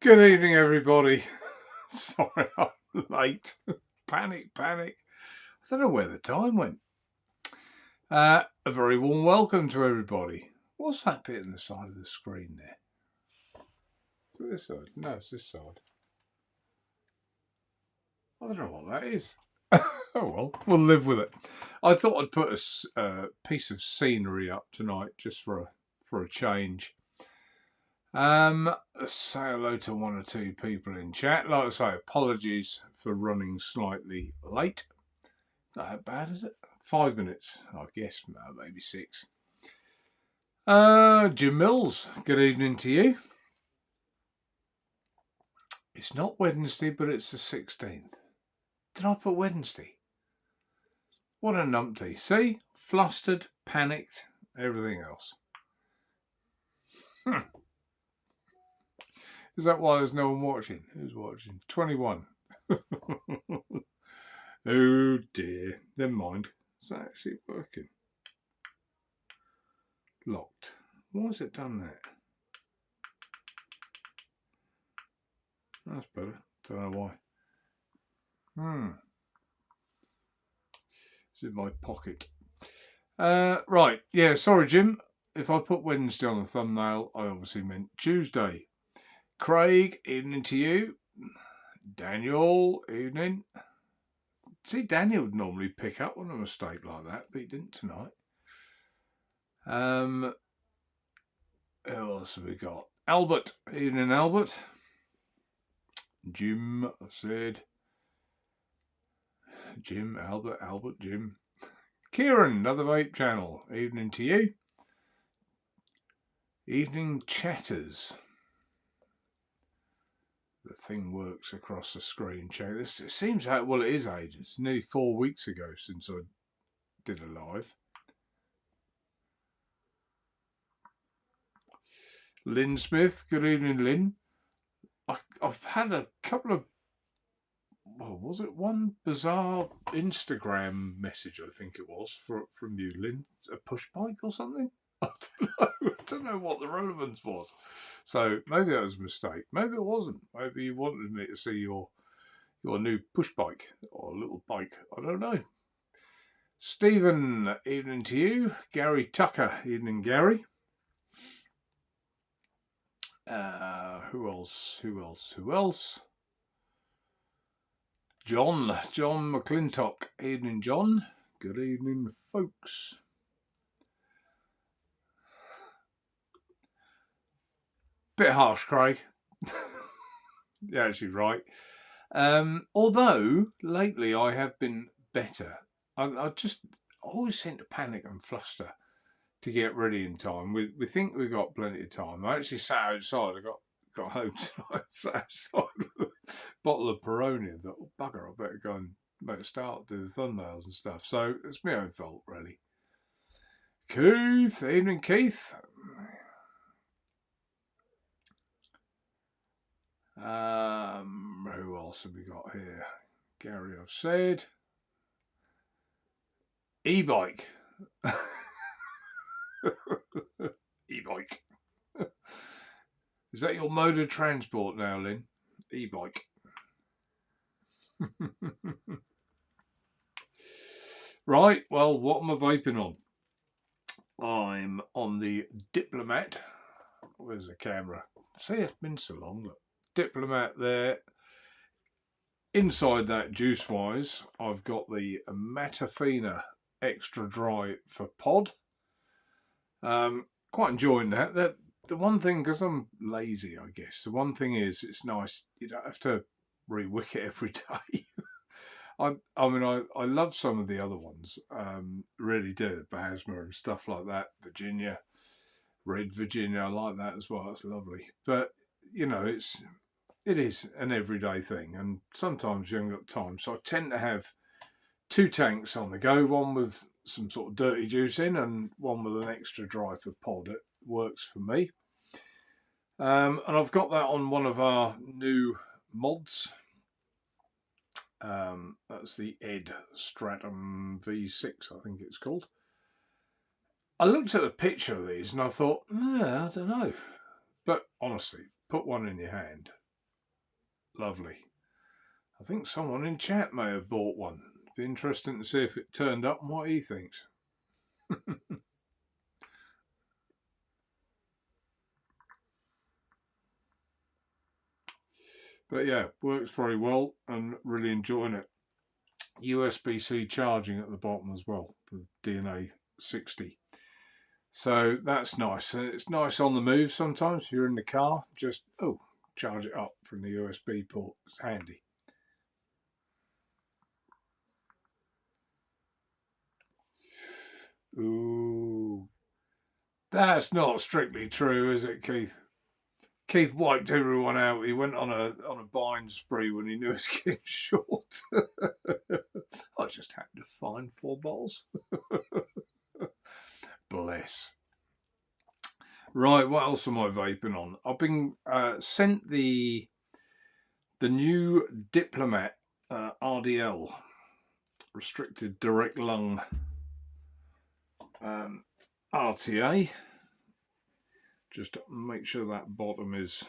Good evening, everybody. Sorry I'm late. Panic. I don't know where the time went. A very warm welcome to everybody. What's that bit on the side of the screen there? Is it this side? No, it's this side. I don't know what that is. Oh well, we'll live with it. I thought I'd put a piece of scenery up tonight just for a change. Say hello to one or two people in chat. Like I say, apologies for running slightly late. Not that bad, is it? 5 minutes, I guess, maybe 6. Jim Mills, good evening to you. It's not Wednesday, but it's the 16th. Did I put Wednesday? What a numpty. See? Flustered, panicked, everything else. Is that why there's no one watching? Who's watching? 21. Oh dear. Never mind. Is that actually working? Locked. Why has it done that? That's better. Don't know why. It's in my pocket. Right. Yeah, sorry, Jim. If I put Wednesday on the thumbnail, I obviously meant Tuesday. Craig, evening to you. Daniel, evening. See, Daniel would normally pick up on a mistake like that, but he didn't tonight. Who else have we got? Albert, evening, Albert. Jim, I said. Jim, Albert, Jim. Kieran, another Vape channel. Evening to you. Evening chatters. The thing works across the screen. Check this. It seems how well it is ages. It's nearly 4 weeks ago since I did a live. Lynn Smith, good evening, Lynn. I've had a couple of, was it one bizarre Instagram message, I think it was, from you, Lynn? A push bike or something? I don't know what the relevance was. So maybe that was a mistake. Maybe it wasn't. Maybe you wanted me to see your new push bike or little bike. I don't know. Stephen, evening to you. Gary Tucker, evening, Gary. Who else? John McClintock, evening, John. Good evening, folks. Bit harsh, Craig. You're actually right. Although lately I have been better. I always seem to panic and fluster to get ready in time. We think we've got plenty of time. I actually sat outside. I got home tonight. Sat outside with a bottle of Peroni and thought, oh, bugger, I better go and make a start, do the thumbnails and stuff. So it's my own fault, really. Keith, evening, Keith. Who else have we got here? Gary, I've said. E-bike. E-bike. Is that your mode of transport now, Lynn? E-bike. Right, well, what am I vaping on? I'm on the Diplomat. Where's the camera? See, it's been so long. Look. Diplomat there. Inside that, juice-wise, I've got the Matafina Extra Dry for pod. Quite enjoying that. The one thing, because I'm lazy, I guess, the one thing is it's nice. You don't have to re-wick it every day. I mean, I love some of the other ones. Really do. The Basma and stuff like that. Virginia. Red Virginia, I like that as well. It's lovely. But, you know, it is an everyday thing. And sometimes you haven't got time. So I tend to have 2 tanks on the go. One with some sort of dirty juice in and one with an extra dry for pod. It works for me. And I've got that on one of our new mods. That's the Ed Stratum V6, I think it's called. I looked at the picture of these and I thought, I don't know. But honestly, put one in your hand Lovely. I think someone in chat may have bought one. It'd be interesting to see if it turned up and what he thinks. But yeah, works very well and really enjoying it. USB-C charging at the bottom as well with DNA 60. So that's nice. And it's nice on the move sometimes. If you're in the car, just, charge it up from the USB port. It's handy. Ooh. That's not strictly true, is it, Keith? Keith wiped everyone out. He went on a buying spree when he knew his getting short. I just happened to find 4 bottles. Bless. Right, what else am I vaping on? I've been sent the new Diplomat RDL, restricted direct lung RTA. Just make sure that bottom is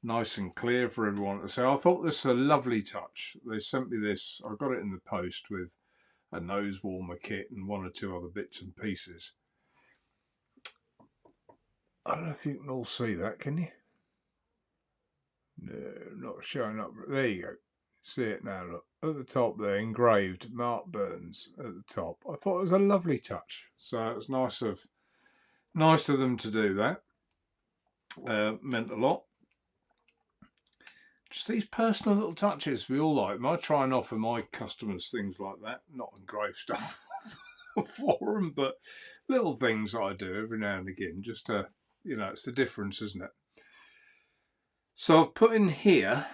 nice and clear for everyone to see. I thought this was a lovely touch. They sent me this. I got it in the post with a nose warmer kit and 1 or 2 other bits and pieces. I don't know if you can all see that, can you? No, not showing up. There you go. See it now, look. At the top there, engraved, Mark Burns at the top. I thought it was a lovely touch. So it was nice of them to do that. Meant a lot. Just these personal little touches we all like. I try and offer my customers things like that. Not engraved stuff for them, but little things I do every now and again. Just to, it's the difference, isn't it? So I've put in here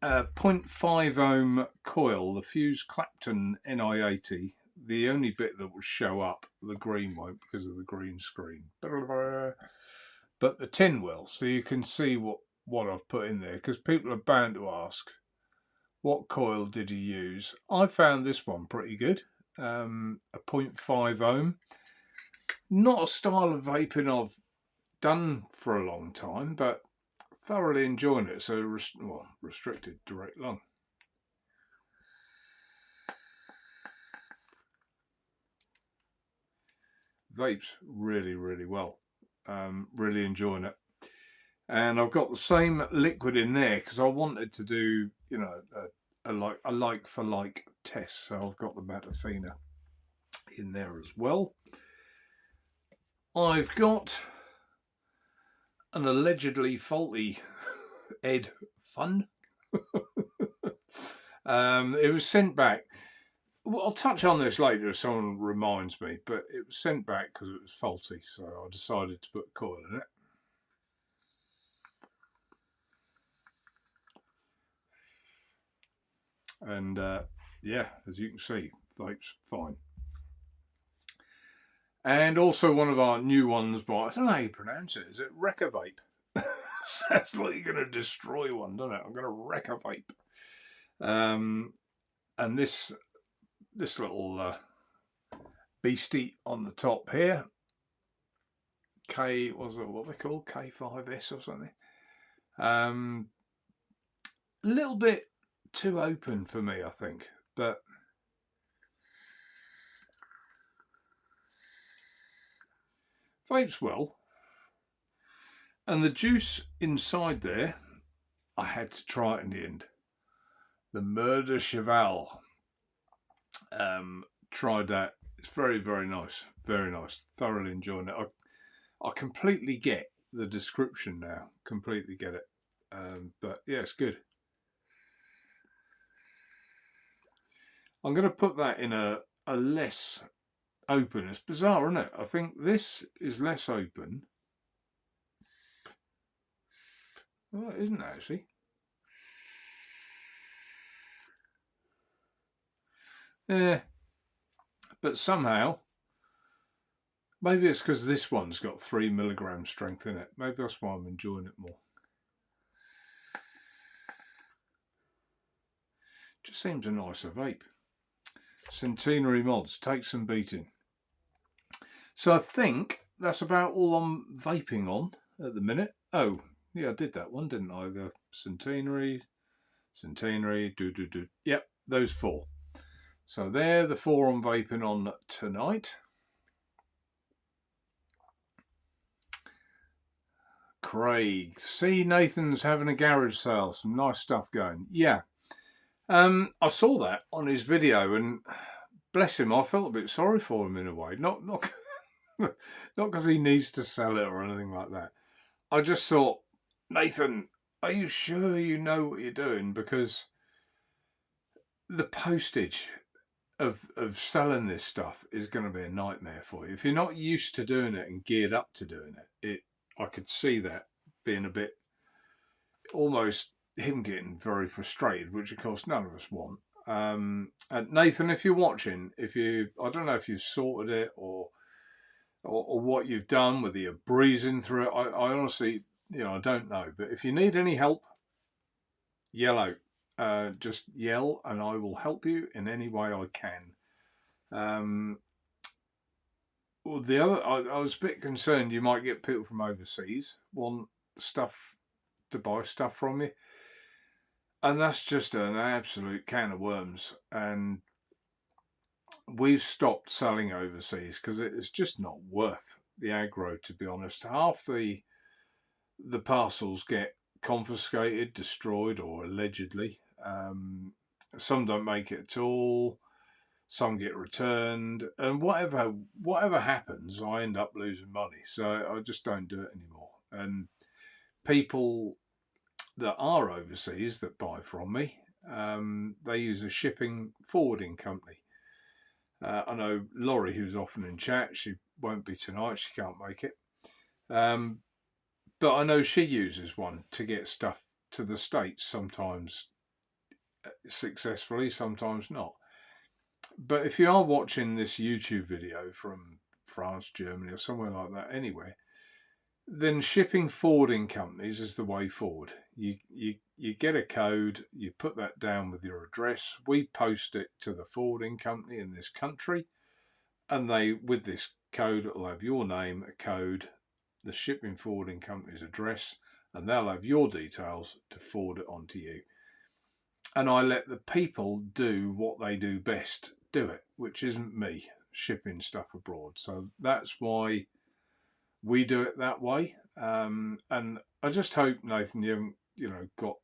a 0.5 ohm coil, the Fuse Clapton NI80. The only bit that will show up, the green won't because of the green screen. But the tin will, so you can see what I've put in there, because people are bound to ask, what coil did you use? I found this one pretty good, a 0.5 ohm. Not a style of vaping I've done for a long time, but thoroughly enjoying it. So, restricted direct lung. Vapes really, really well. Really enjoying it. And I've got the same liquid in there because I wanted to do, a like for like test. So I've got the Matafina in there as well. I've got an allegedly faulty Ed Fun. It was sent back. Well, I'll touch on this later if someone reminds me, but it was sent back because it was faulty, so I decided to put coil in it. And yeah, as you can see, vape's fine. And also one of our new ones, but I don't know how you pronounce it. Is it Vape? Sounds like you're going to destroy one, doesn't it? I'm going to wreck a vape. And this little beastie on the top here, what they call K5S or something. A little bit too open for me, I think, but vapes well. And the juice inside there, I had to try it in the end. The Murder Cheval. Tried that. It's very, very nice. Very nice. Thoroughly enjoying it. I completely get the description now. Completely get it. But yeah, it's good. I'm going to put that in a less open. It's bizarre, isn't it? I think this is less open. Well, it isn't actually. Yeah. But somehow, maybe it's because this one's got 3 milligram strength in it. Maybe that's why I'm enjoying it more. Just seems a nicer vape. Centenary mods, take some beating. So I think that's about all I'm vaping on at the minute. Oh, Yeah, I did that one, didn't I? The centenary, do. Yep, those 4. So they're the 4 I'm vaping on tonight. Craig, see, Nathan's having a garage sale. Some nice stuff going. Yeah, I saw that on his video, and bless him, I felt a bit sorry for him in a way. Not not because he needs to sell it or anything like that. I just thought, Nathan, are you sure you know what you're doing? Because the postage of selling this stuff is going to be a nightmare for you. If you're not used to doing it and geared up to doing it, I could see that being a bit, almost him getting very frustrated, which of course none of us want. And Nathan, if you're watching, I don't know if you've sorted it or what you've done, whether you're breezing through it. I honestly, I don't know. But if you need any help, yell out. Just yell, and I will help you in any way I can. Well, the other, I was a bit concerned you might get people from overseas want stuff to buy stuff from you, and that's just an absolute can of worms. And we've stopped selling overseas because it's just not worth the aggro, to be honest. Half the parcels get confiscated, destroyed, or allegedly. Some don't make it at all. Some get returned, and whatever happens, I end up losing money. So I just don't do it anymore. And people that are overseas that buy from me, they use a shipping forwarding company. I know Laurie, who's often in chat, she won't be tonight, she can't make it. But I know she uses one to get stuff to the States, sometimes successfully, sometimes not. But if you are watching this YouTube video from France, Germany, or somewhere like that, anywhere, then shipping forwarding companies is the way forward. You get a code, you put that down with your address, we post it to the forwarding company in this country, and they, with this code, it'll have your name, a code, the shipping forwarding company's address, and they'll have your details to forward it on to you. And I let the people do what they do best, do it, which isn't me shipping stuff abroad. So that's why we do it that way. And I just hope, Nathan, you haven't, got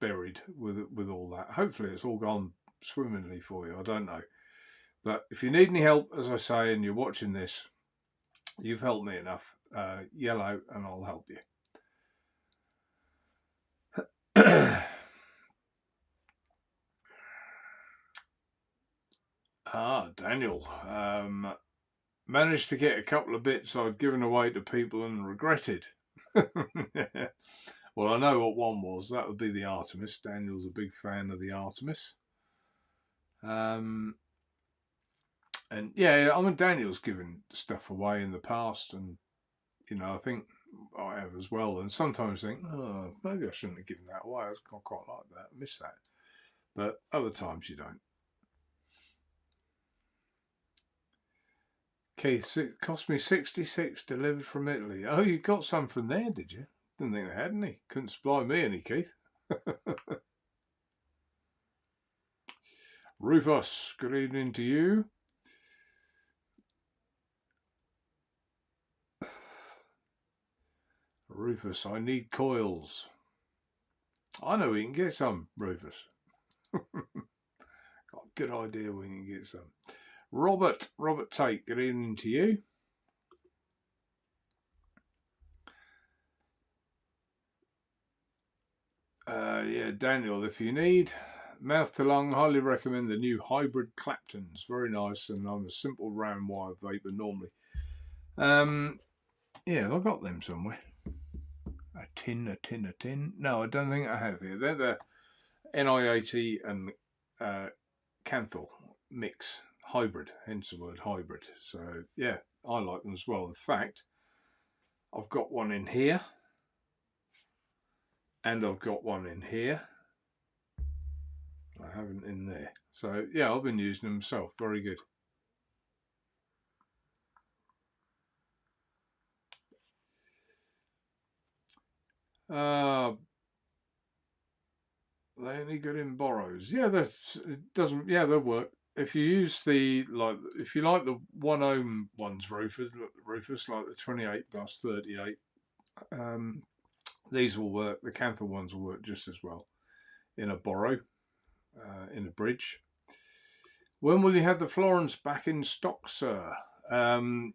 buried with all that. Hopefully it's all gone swimmingly for you. I don't know. But if you need any help, as I say, and you're watching this, you've helped me enough. Yell out and I'll help you. Daniel. Managed to get a couple of bits I'd given away to people and regretted. Well, I know what one was. That would be the Artemis. Daniel's a big fan of the Artemis. And yeah, I mean, Daniel's given stuff away in the past, and I think I have as well. And sometimes think, oh, maybe I shouldn't have given that away. I quite like that. I miss that. But other times you don't. Keith, it cost me 66 delivered from Italy. Oh, you got some from there, did you? Didn't think they had any. Couldn't supply me any, Keith. Rufus, good evening to you. Rufus, I need coils. I know we can get some, Rufus. Got a good idea we can get some. Robert Tate, good evening to you. Yeah, Daniel, if you need mouth to lung, highly recommend the new hybrid Claptons. Very nice, and I'm a simple round wire vapor normally. Yeah, have I got them somewhere? A tin. No, I don't think I have here. They're the NI80 and Canthal mix hybrid, hence the word hybrid. So yeah, I like them as well. In fact, I've got one in here, and I've got one in here. I haven't in there. So yeah, I've been using them myself. Very good. Uh, they only good in borrows. Yeah, it doesn't. Yeah, they'll work. If you use if you like the 1 ohm ones, Rufus, like the 28 plus 38, um, these will work. The Canthal ones will work just as well in a borrow, in a bridge. When will you have the Florence back in stock, sir? Um,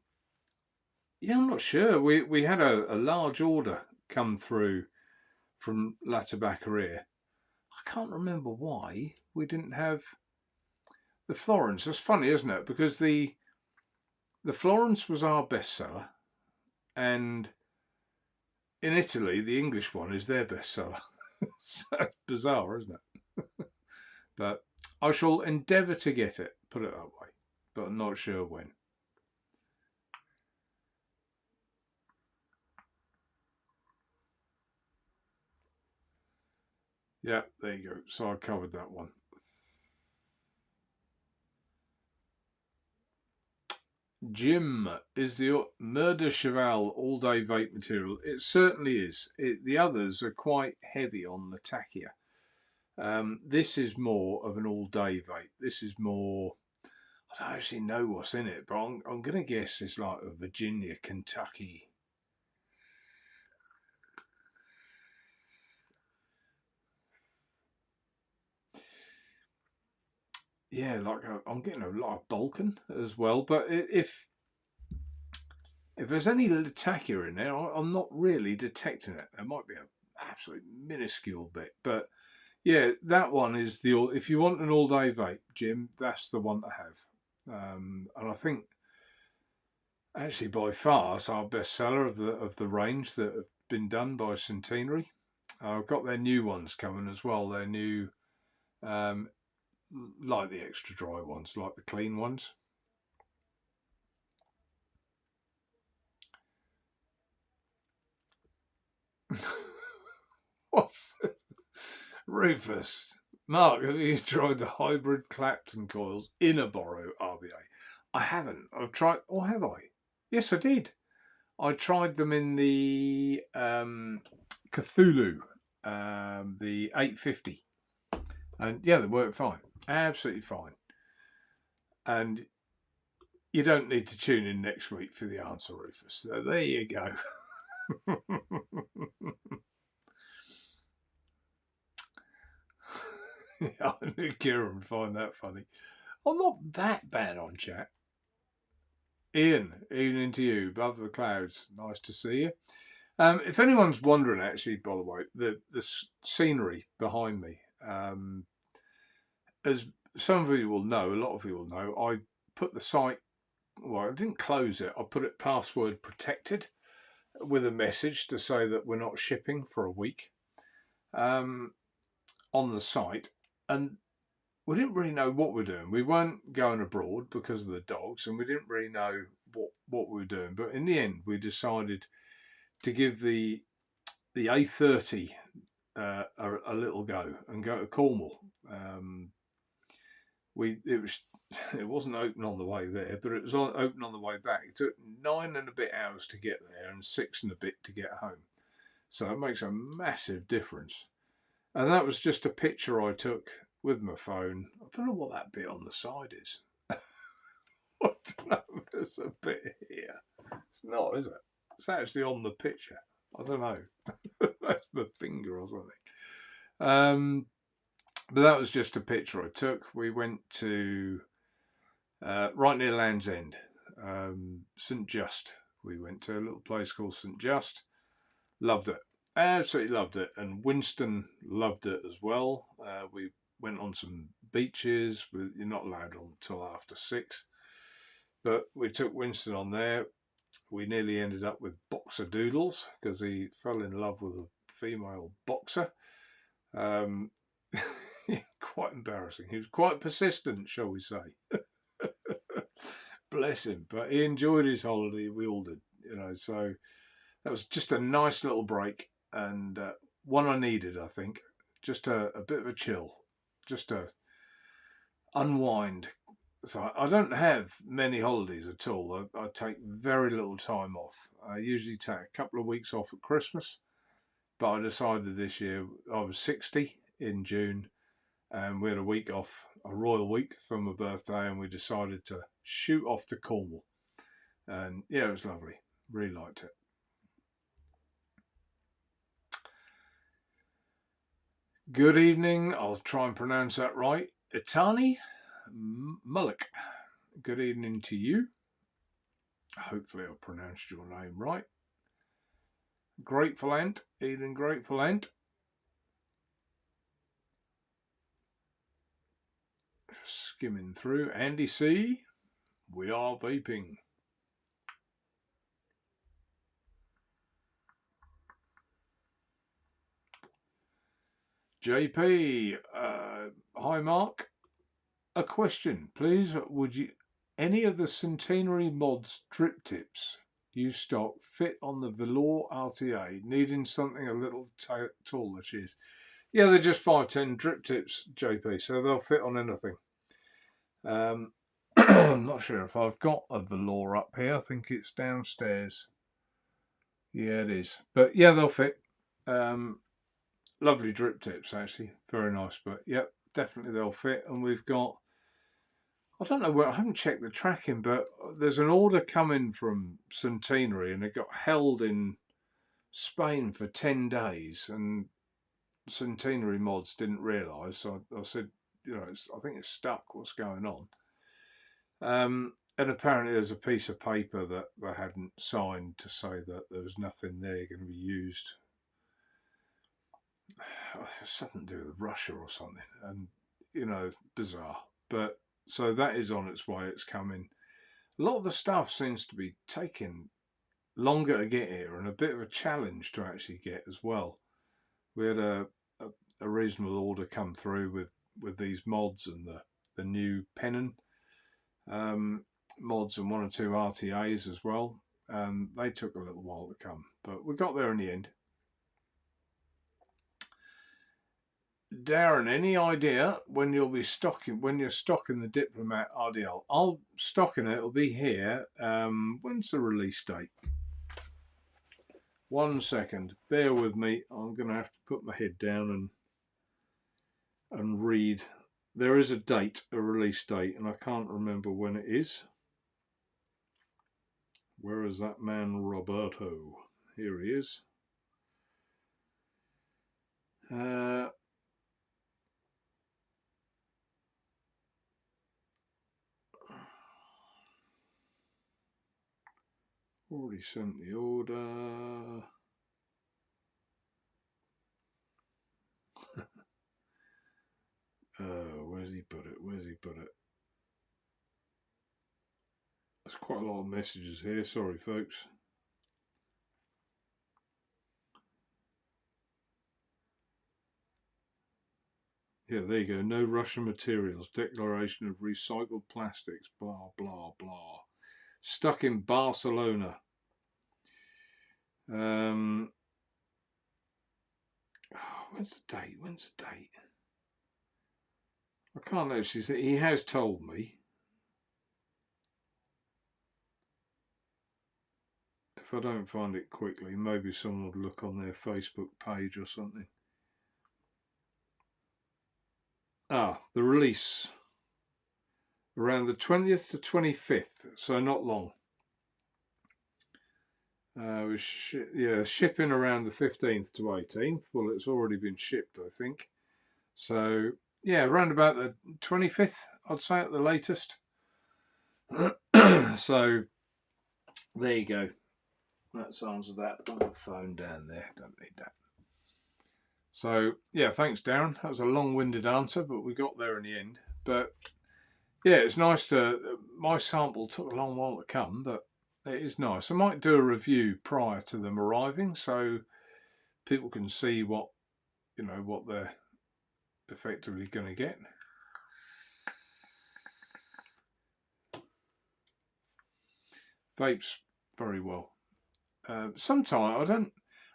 yeah, I'm not sure. We had a large order come through from La Tabaccaria. I can't remember why we didn't have the Florence. That's funny, isn't it? Because the Florence was our bestseller, and in Italy, the English one is their bestseller. So it's bizarre, isn't it? But I shall endeavour to get it, put it that way, but I'm not sure when. Yeah, there you go. So I covered that one. Jim, is the Murder Cheval all-day vape material? It certainly is. The others are quite heavy on the tachia. This is more of an all-day vape. This is more. I don't actually know what's in it, but I'm going to guess it's like a Virginia, Kentucky. Yeah, I'm getting a lot of Balkan as well. But if there's any tachia in there, I'm not really detecting it. There might be an absolute minuscule bit, but yeah, that one is if you want an all-day vape, Jim, that's the one to have. And I think actually by far it's our bestseller of the range that have been done by Centenary. I've got their new ones coming as well. Their new, um, like the extra dry ones, like the clean ones. What's Rufus? Mark, have you tried the hybrid Clapton coils in a Borrow RBA? I haven't. I've tried, or have I? Yes, I did. I tried them in the Cthulhu, the 850, and yeah, they work fine, absolutely fine. And you don't need to tune in next week for the answer, Rufus. So there you go. I knew Kieran would find that funny. I'm not that bad on chat. Ian, evening to you, above the clouds. Nice to see you. If anyone's wondering, actually, by the way, the scenery behind me, as some of you will know, a lot of you will know, I put the site, well, I didn't close it, I put it password protected with a message to say that we're not shipping for a week on the site. And we didn't really know what we're doing. We weren't going abroad because of the dogs, and we didn't really know what we were doing. But in the end, we decided to give the A30 a little go and go to Cornwall. It wasn't open on the way there, but it was open on the way back. It took 9 and a bit hours to get there and 6 and a bit to get home. So it makes a massive difference. And that was just a picture I took with my phone. I don't know what that bit on the side is. I don't know if there's a bit here. It's not, is it? It's actually on the picture. I don't know. That's my finger or something. But that was just a picture I took. We went to right near Land's End, St Just. We went to a little place called St Just. Loved it. Absolutely loved it. And Winston loved it as well. We went on some beaches. You're not allowed on until after 6. But we took Winston on there. We nearly ended up with boxer doodles because he fell in love with a female boxer. Quite embarrassing. He was quite persistent, shall we say. Bless him. But he enjoyed his holiday. We all did, so that was just a nice little break and one I needed, I think. Just a bit of a chill, just to unwind. So I don't have many holidays at all. I take very little time off. I usually take a couple of weeks off at Christmas, But I decided this year, I was 60 in June, and we had a week off, a royal week for my birthday, and we decided to shoot off to Cornwall. And yeah, it was lovely. Really liked it. Good evening. I'll try and pronounce that right. Itani Mullock. Good evening to you. Hopefully I pronounced your name right. Grateful Ant. Eden Grateful Ant. Skimming through. Andy C. We are vaping. JP. Hi Mark. A question, please. Would you any of the Centenary Mods drip tips you stock fit on the velour RTA, needing something a little taller? Cheers. Yeah, they're just 510 drip tips, JP, so they'll fit on anything. I'm not sure if I've got a velour up here. I think it's downstairs. Yeah, it is. But yeah, they'll fit. Lovely drip tips, actually. Very nice. But yeah, definitely they'll fit. And we've got, I don't know where, I haven't checked the tracking, but there's an order coming from Centenary and it got held in Spain for 10 days. And Centenary Mods didn't realise. So I said, you know, I think it's stuck. What's going on? And apparently there's a piece of paper that they hadn't signed to say that there was nothing there going to be used. It's something to do with Russia or something. And, you know, bizarre. But so that is on its way. It's coming. A lot of the stuff seems to be taking longer to get here and a bit of a challenge to actually get as well. We had a reasonable order come through with these mods and the new pennon mods and 1 or 2 RTAs as well. They took a little while to come, but we got there in the end. Darren, any idea when you'll be stocking, when you're stocking the Diplomat RDL? I'll stocking it. It'll be here. When's the release date? 1 second. Bear with me. I'm going to have to put my head down and read. There is a date, a release date, and I can't remember when it is. Where is that man, Roberto? Here he is. Already sent the order. Where's he put it? Where's he put it? There's quite a lot of messages here. Sorry, folks. Yeah, there you go. No Russian materials. Declaration of recycled plastics. Blah, blah, blah. Stuck in Barcelona. When's the date? When's the date? I can't actually say. He has told me. If I don't find it quickly, maybe someone would look on their Facebook page or something. The release. Around the 20th to 25th, so not long. Shipping around the 15th to 18th. Well, it's already been shipped, I think. So, yeah, around about the 25th, I'd say at the latest. So, there you go. That's answered that. Put the phone down there. Don't need that. So, yeah, thanks, Darren. That was a long-winded answer, but we got there in the end. But, yeah, it's nice to... My sample took a long while to come, but it is nice. I might do a review prior to them arriving so people can see what, you know, what they're effectively going to get. Vapes very well. Sometimes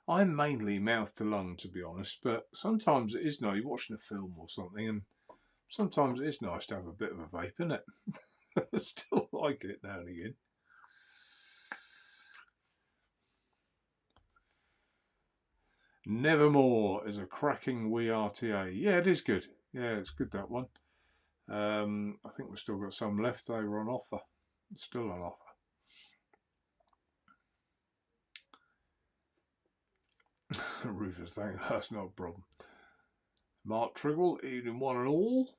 I'm mainly mouth to lung, to be honest, but sometimes it is nice. You're watching a film or something, and sometimes it is nice to have a bit of a vape, isn't it? I still like it now and again. Nevermore is a cracking wee RTA. Yeah, it is good. Yeah, it's good, that one. I think we've still got some left. They were on offer. It's still on offer. Rufus, thank you. That's not a problem. Mark Triggle, evening one and all.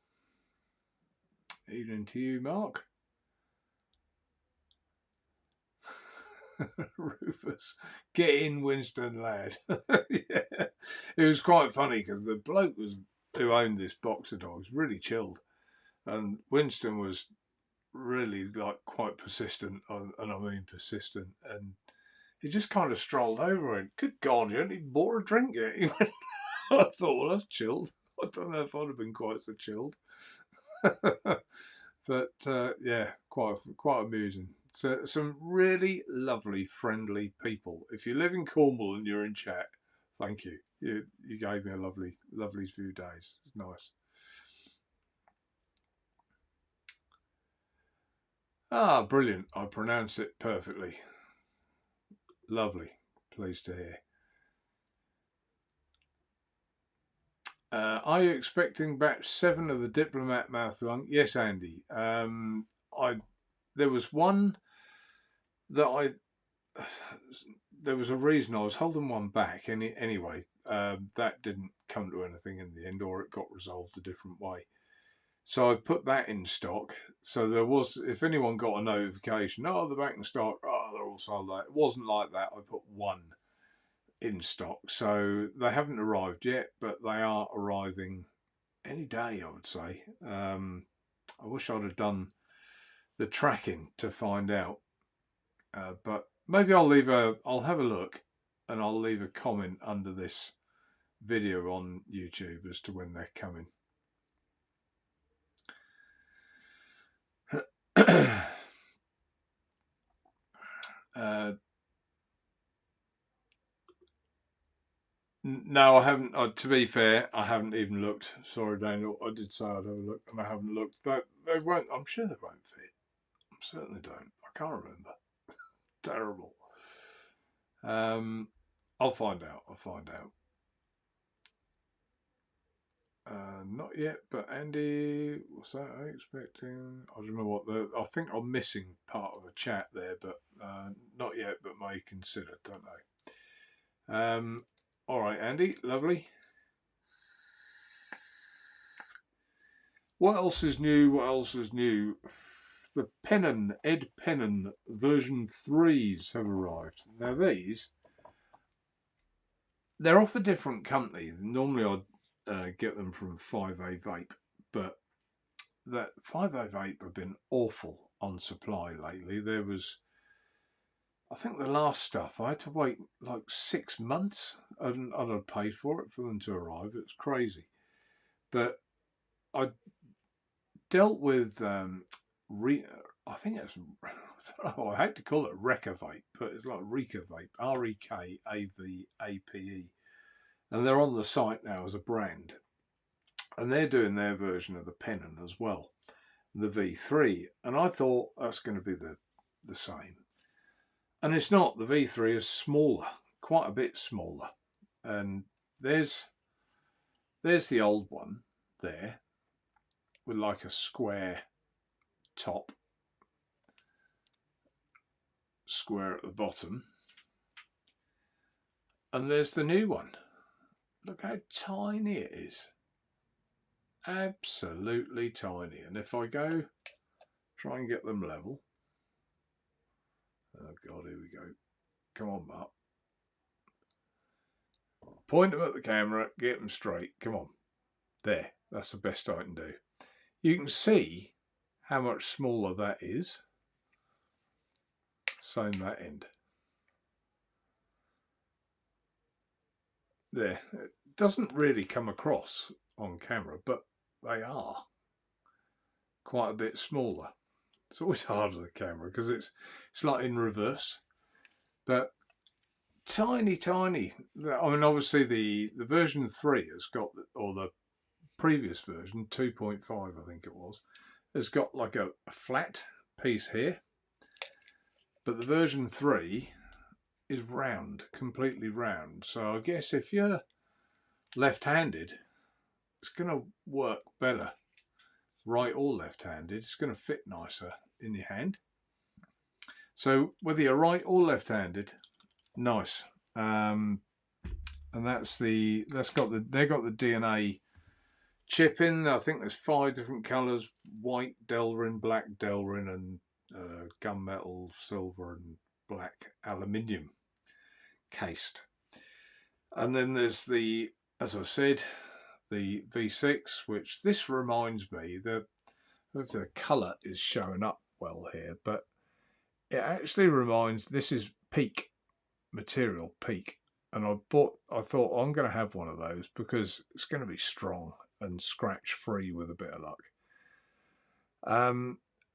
Evening to you, Mark. Rufus, get in, Winston, lad. Yeah. It was quite funny because the bloke who owned this box of dogs really chilled, and Winston was really like quite persistent, and I mean persistent, and he just kind of strolled over and, good God, you only bought a drink yet? He went, I thought, well, that's chilled. I don't know if I'd have been quite so chilled. But yeah, quite amusing. So some really lovely, friendly people. If you live in Cornwall and you're in chat, thank you. You gave me a lovely few days. It's nice. Ah, brilliant. I pronounced it perfectly. Lovely. Pleased to hear. Are you expecting batch 7 of the Diplomat Mouth Lung? Yes, Andy. There was one that there was a reason I was holding one back. Anyway, that didn't come to anything in the end, or it got resolved a different way. So I put that in stock. So there was, if anyone got a notification, oh, they're back in stock, oh, they're all sold out. It wasn't like that. I put one in stock. So they haven't arrived yet, but they are arriving any day, I would say. I wish I'd have done the tracking to find out. But maybe I'll have a look, and I'll leave a comment under this video on YouTube as to when they're coming. No, I haven't. To be fair, I haven't even looked. Sorry, Daniel. I did say I'd have a look, and I haven't looked. They won't. I'm sure they won't fit. I certainly don't. I can't remember. Terrible. I'll find out. Not yet, but Andy, what's that? Are you expecting? I don't know what I think I'm missing part of a chat there, but not yet, but may consider. Don't know. All right, Andy, lovely. What else is new? The Ed Pennon version 3s have arrived. Now they're off a different company. Normally I'd get them from 5A Vape, but that 5A Vape have been awful on supply lately. There was, I think the last stuff, I had to wait like 6 months and I'd paid for them to arrive. It was crazy. But I dealt with I think it's, I hate to call it Recavape, but it's like Recavape, Rekavape, and they're on the site now as a brand, and they're doing their version of the Pennon as well, the V3, and I thought that's going to be the same, and it's not. The V3 is smaller, quite a bit smaller, and there's the old one there with like a square top, square at the bottom, and there's the new one. Look how tiny it is. Absolutely tiny. And if I go try and get them level, oh God, here we go. Come on, Mark. Point them at the camera, get them straight. Come on. There, that's the best I can do. You can see how much smaller that is. Same that end. There, it doesn't really come across on camera, but they are quite a bit smaller. It's always hard on the camera because it's like in reverse, but tiny. I mean, obviously the version 3 has got, or the previous version 2.5, I think it was, has got like a flat piece here, but the version 3 is round, completely round. So I guess if you're left-handed, it's going to work better. Right or left-handed, it's going to fit nicer in your hand. So whether you're right or left-handed, nice. And they got the DNA chip in. I think there's 5 different colours: white Delrin, black Delrin, and gunmetal, silver, and black aluminium cased. And then there's the, as I said, the V6, which this reminds me that the colour is showing up well here, but it actually reminds, this is Peak material, Peak. And I thought I'm going to have one of those because it's going to be strong and scratch free with a bit of luck.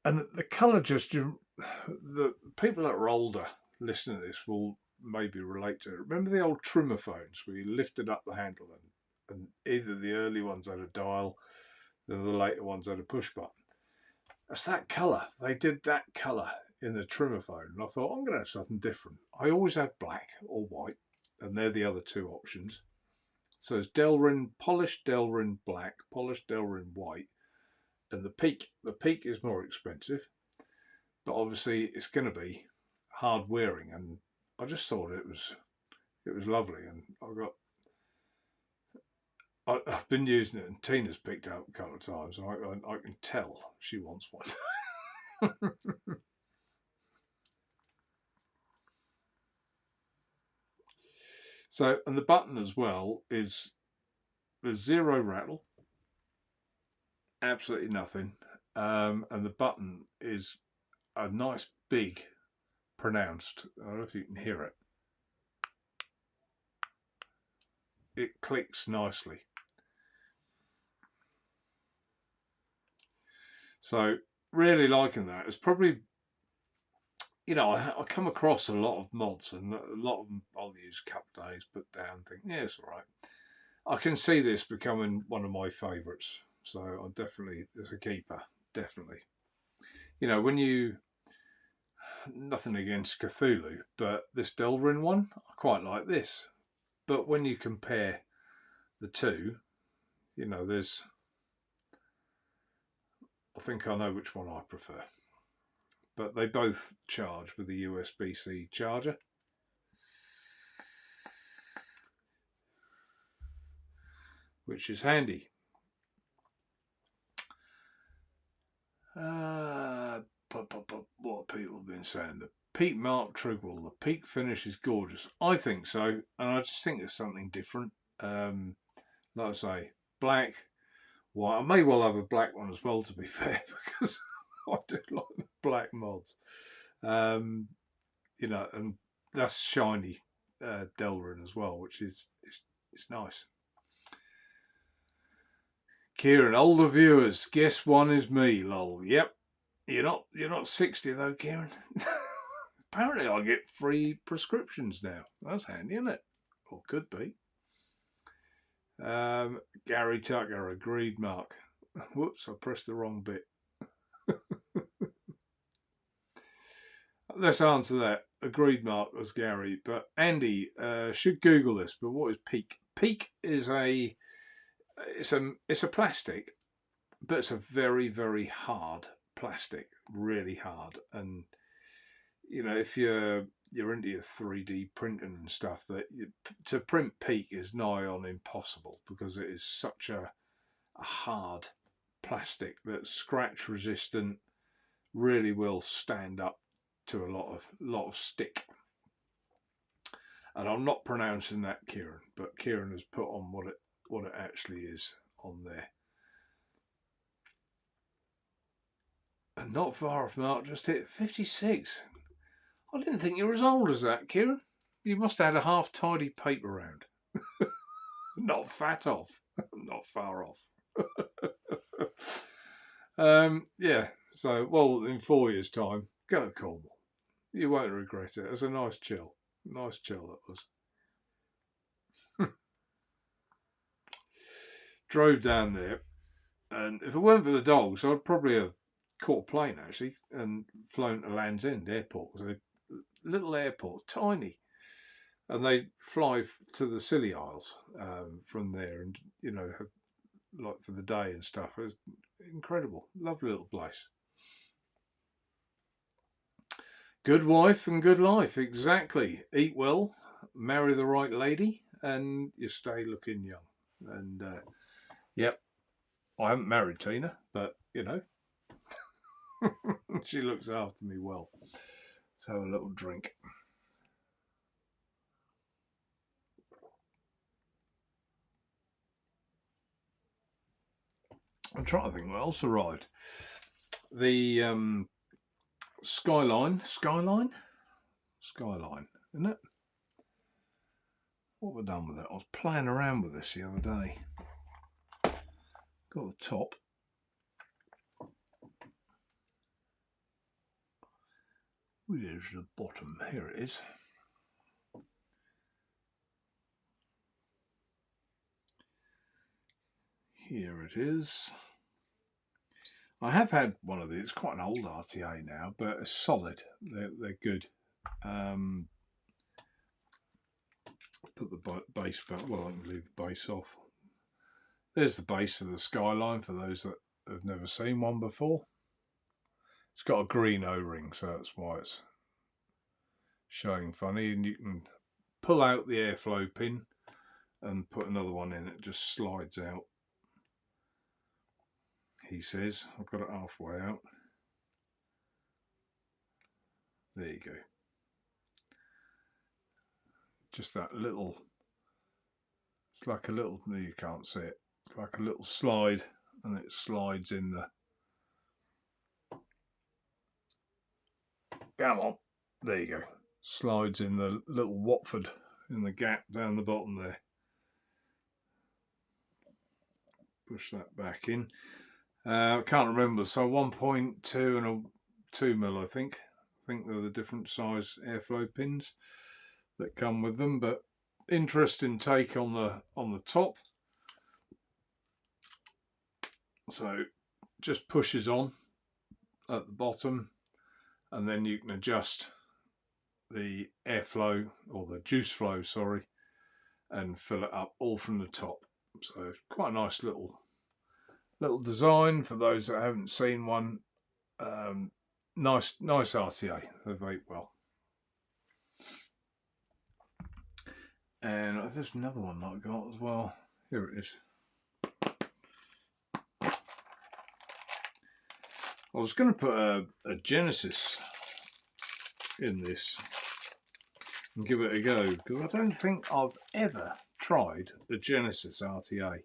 And the colour just, the people that are older listening to this will maybe relate to it. Remember the old trimmer phones where you lifted up the handle and either the early ones had a dial, then the later ones had a push button. That's that colour. They did that colour in the trimmer phone. And I thought, I'm going to have something different. I always have black or white, and they're the other 2 options. So it's Delrin, polished Delrin black, polished Delrin white, and the Peak. The Peak is more expensive, but obviously it's going to be hard wearing, and I just thought it was lovely, and I've been using it, and Tina's picked it up a couple of times, and I can tell she wants one. So, and the button as well is, there's 0 rattle, absolutely nothing, and the button is a nice big pronounced, I don't know if you can hear it. It clicks nicely. So really liking that. It's probably, you know, I come across a lot of mods, and a lot of them I'll use a couple of days, put down, think, yeah, it's all right. I can see this becoming one of my favourites. So I definitely, as a keeper, definitely. You know, when you, nothing against Cthulhu, but this Delrin one, I quite like this. But when you compare the 2, you know, there's, I think I know which one I prefer. But they both charge with a USB-C charger. Which is handy. What people have been saying, the Peak Mark Trigwell, the Peak finish is gorgeous. I think so, and I just think there's something different. Like I say, black, white. I may well have a black one as well, to be fair, because I do like the black mods. You know, and that's shiny Delrin as well, which is it's nice. Kieran, older viewers, guess one is me, lol. Yep. You're not 60 though, Kieran. Apparently I get free prescriptions now. That's handy, isn't it? Or could be. Gary Tucker, agreed, Mark. Whoops, I pressed the wrong bit. Let's answer that. Agreed, Mark, as Gary. But Andy, should Google this, but what is Peak? Peak is it's a plastic, but it's a very, very hard plastic, really hard. And you know, if you're into your 3D printing and stuff, to print Peak is nigh on impossible, because it is such a hard plastic that's scratch resistant, really will stand up to a lot of stick. And I'm not pronouncing that, Kieran, but Kieran has put on what it actually is on there. And not far off, Mark, just hit 56. I didn't think you were as old as that, Kieran. You must have had a half-tidy paper round. Not fat off. Not far off. Yeah, so, well, in 4 years' time, go to Cornwall. You won't regret it. It's a nice chill. Nice chill, that was. Drove down there, and if it weren't for the dogs, I'd probably have caught a plane, actually, and flown to Land's End Airport. It was a little airport, tiny. and they fly to the Scilly Isles from there, and have, like, for the day and stuff. It was incredible, lovely little place. Good wife and good life, exactly. Eat well, marry the right lady, and you stay looking young. And yep, I haven't married Tina, but she looks after me well. So a little drink. I'm trying to think what else arrived. The Skyline, isn't it? What have I done with it? I was playing around with this the other day. Got the top. Where's the bottom? Here it is. Here it is. I have had one of these. It's quite an old RTA now, but it's solid. They're good. Put the base back. Well, I can leave the base off. There's the base of the Skyline for those that have never seen one before. It's got a green O-ring, so that's why it's showing funny. And you can pull out the airflow pin and put another one in. It just slides out. He says, I've got it halfway out. There you go. Just that little, it's like a little, no, you can't see it. It's like a little slide, and it slides in the, come on, there you go. Slides in the little Watford, in the gap down the bottom there. Push that back in. I can't remember, so 1.2 and a 2 mil, I think. I think they're the different size airflow pins that come with them, but interesting take on the top. So just pushes on at the bottom, and then you can adjust the airflow, or the juice flow, sorry, and fill it up all from the top. So quite a nice little design for those that haven't seen one. Nice RTA. They vape well. And there's another one that I got as well. Here it is. I was going to put a Genesis in this and give it a go, because I don't think I've ever tried a Genesis RTA.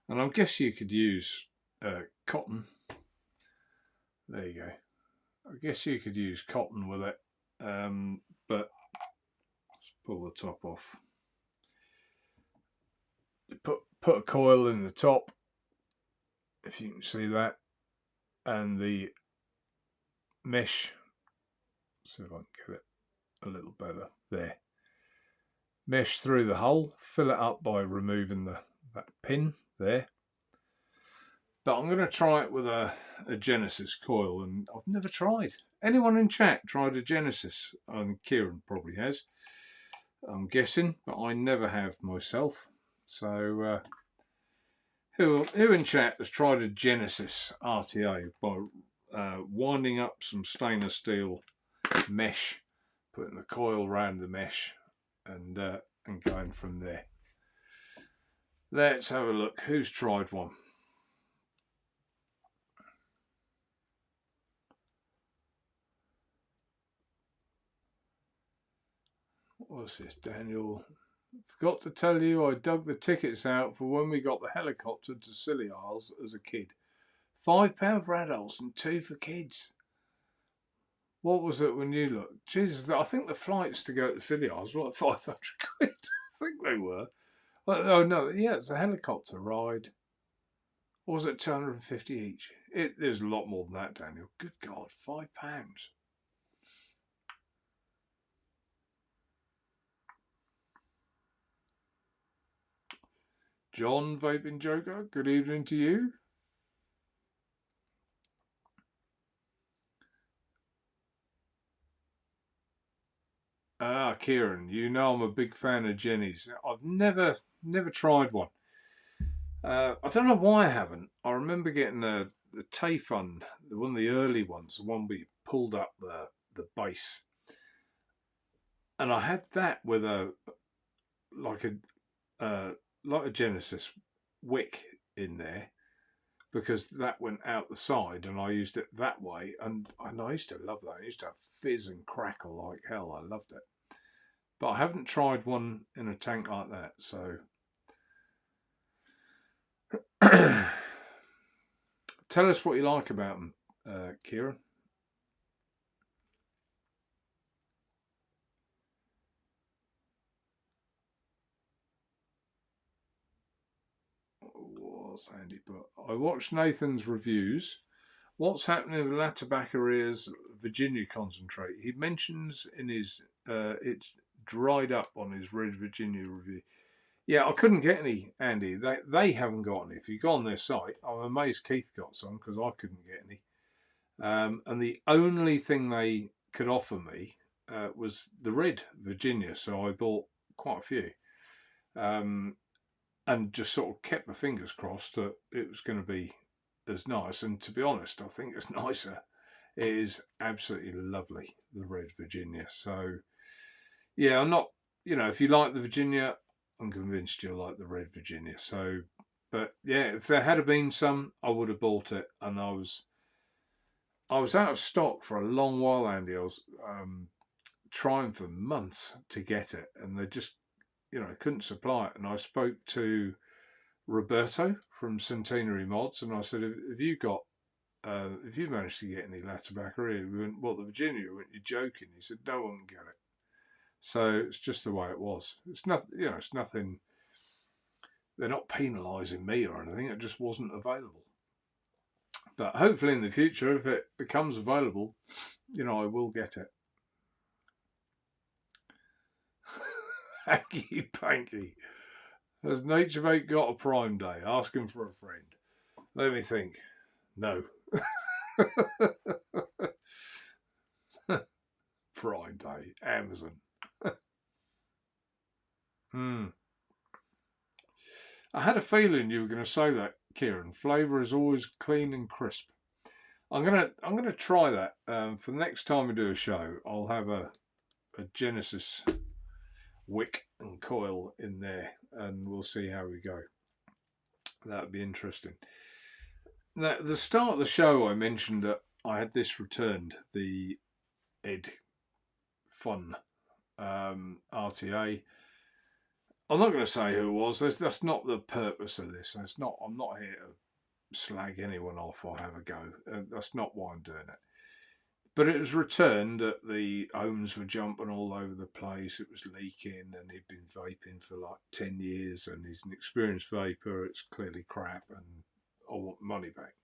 And I guess you could use cotton. There you go. I guess you could use cotton with it, but let's pull the top off. Put a coil in the top, if you can see that, and the mesh. See if I can get it a little better. There. Mesh through the hole. Fill it up by removing that pin there. But I'm going to try it with a Genesis coil, and I've never tried. Anyone in chat tried a Genesis? Kieran probably has, I'm guessing, but I never have myself. So who in chat has tried a Genesis RTA by winding up some stainless steel mesh, putting the coil around the mesh, and going from there? Let's have a look. Who's tried one? What's this, Daniel? Forgot to tell you, I dug the tickets out for when we got the helicopter to Scilly Isles as a kid. £5 for adults and £2 for kids. What was it when you looked? Jesus, I think the flights to go to Scilly Isles were like 500 quid. I think they were. Oh no, yeah, it's a helicopter ride. Or was it 250 each? There's a lot more than that, Daniel. Good God, £5. John Vaping Joker, good evening to you. Kieran, you know I'm a big fan of Jenny's. I've never tried one. I don't know why I haven't. I remember getting the Tayfun, one of the early ones, the one where you pulled up the base, and I had that with a like a Genesis wick in there, because that went out the side and I used it that way, and I used to love that. I used to have fizz and crackle like hell. I loved it. But I haven't tried one in a tank like that, so tell us what you like about them, Kieran. What's Andy put? I watched Nathan's reviews. What's happening with La Tabacaria's Virginia concentrate? He mentions in his it's dried up on his Red Virginia review. Yeah, I couldn't get any, Andy. They haven't got any. If you go on their site, I'm amazed Keith got some, because I couldn't get any. And the only thing they could offer me was the Red Virginia, so I bought quite a few. And just sort of kept my fingers crossed that it was going to be as nice. And to be honest, I think it's nicer. It is absolutely lovely, the Red Virginia. So, yeah, I'm not, if you like the Virginia, I'm convinced you'll like the Red Virginia. So, but yeah, if there had been some, I would have bought it. And I was out of stock for a long while, Andy. I was trying for months to get it, and they just, couldn't supply it. And I spoke to Roberto from Centenary Mods, and I said, have you managed to get any La Tabaccaria? We went, what, the Virginia? I went, you're joking. He said, no one can get it. So it's just the way it was. It's not, it's nothing. They're not penalising me or anything. It just wasn't available. But hopefully in the future, if it becomes available, I will get it. Hanky panky. Has Naturevape got a Prime Day? Asking for a friend. Let me think. No. Prime Day. Amazon. I had a feeling you were going to say that, Kieran. Flavour is always clean and crisp. I'm gonna try that. For the next time we do a show, I'll have a Genesis wick and coil in there, and we'll see how we go. That'd be interesting. Now, at the start of the show, I mentioned that I had this returned, the Ed Fun RTA. I'm not going to say who it was. That's not the purpose of this. I'm not here to slag anyone off or have a go. That's not why I'm doing it. But it was returned that the ohms were jumping all over the place. It was leaking, and he'd been vaping for like 10 years, and he's an experienced vapor. It's clearly crap, and I want money back.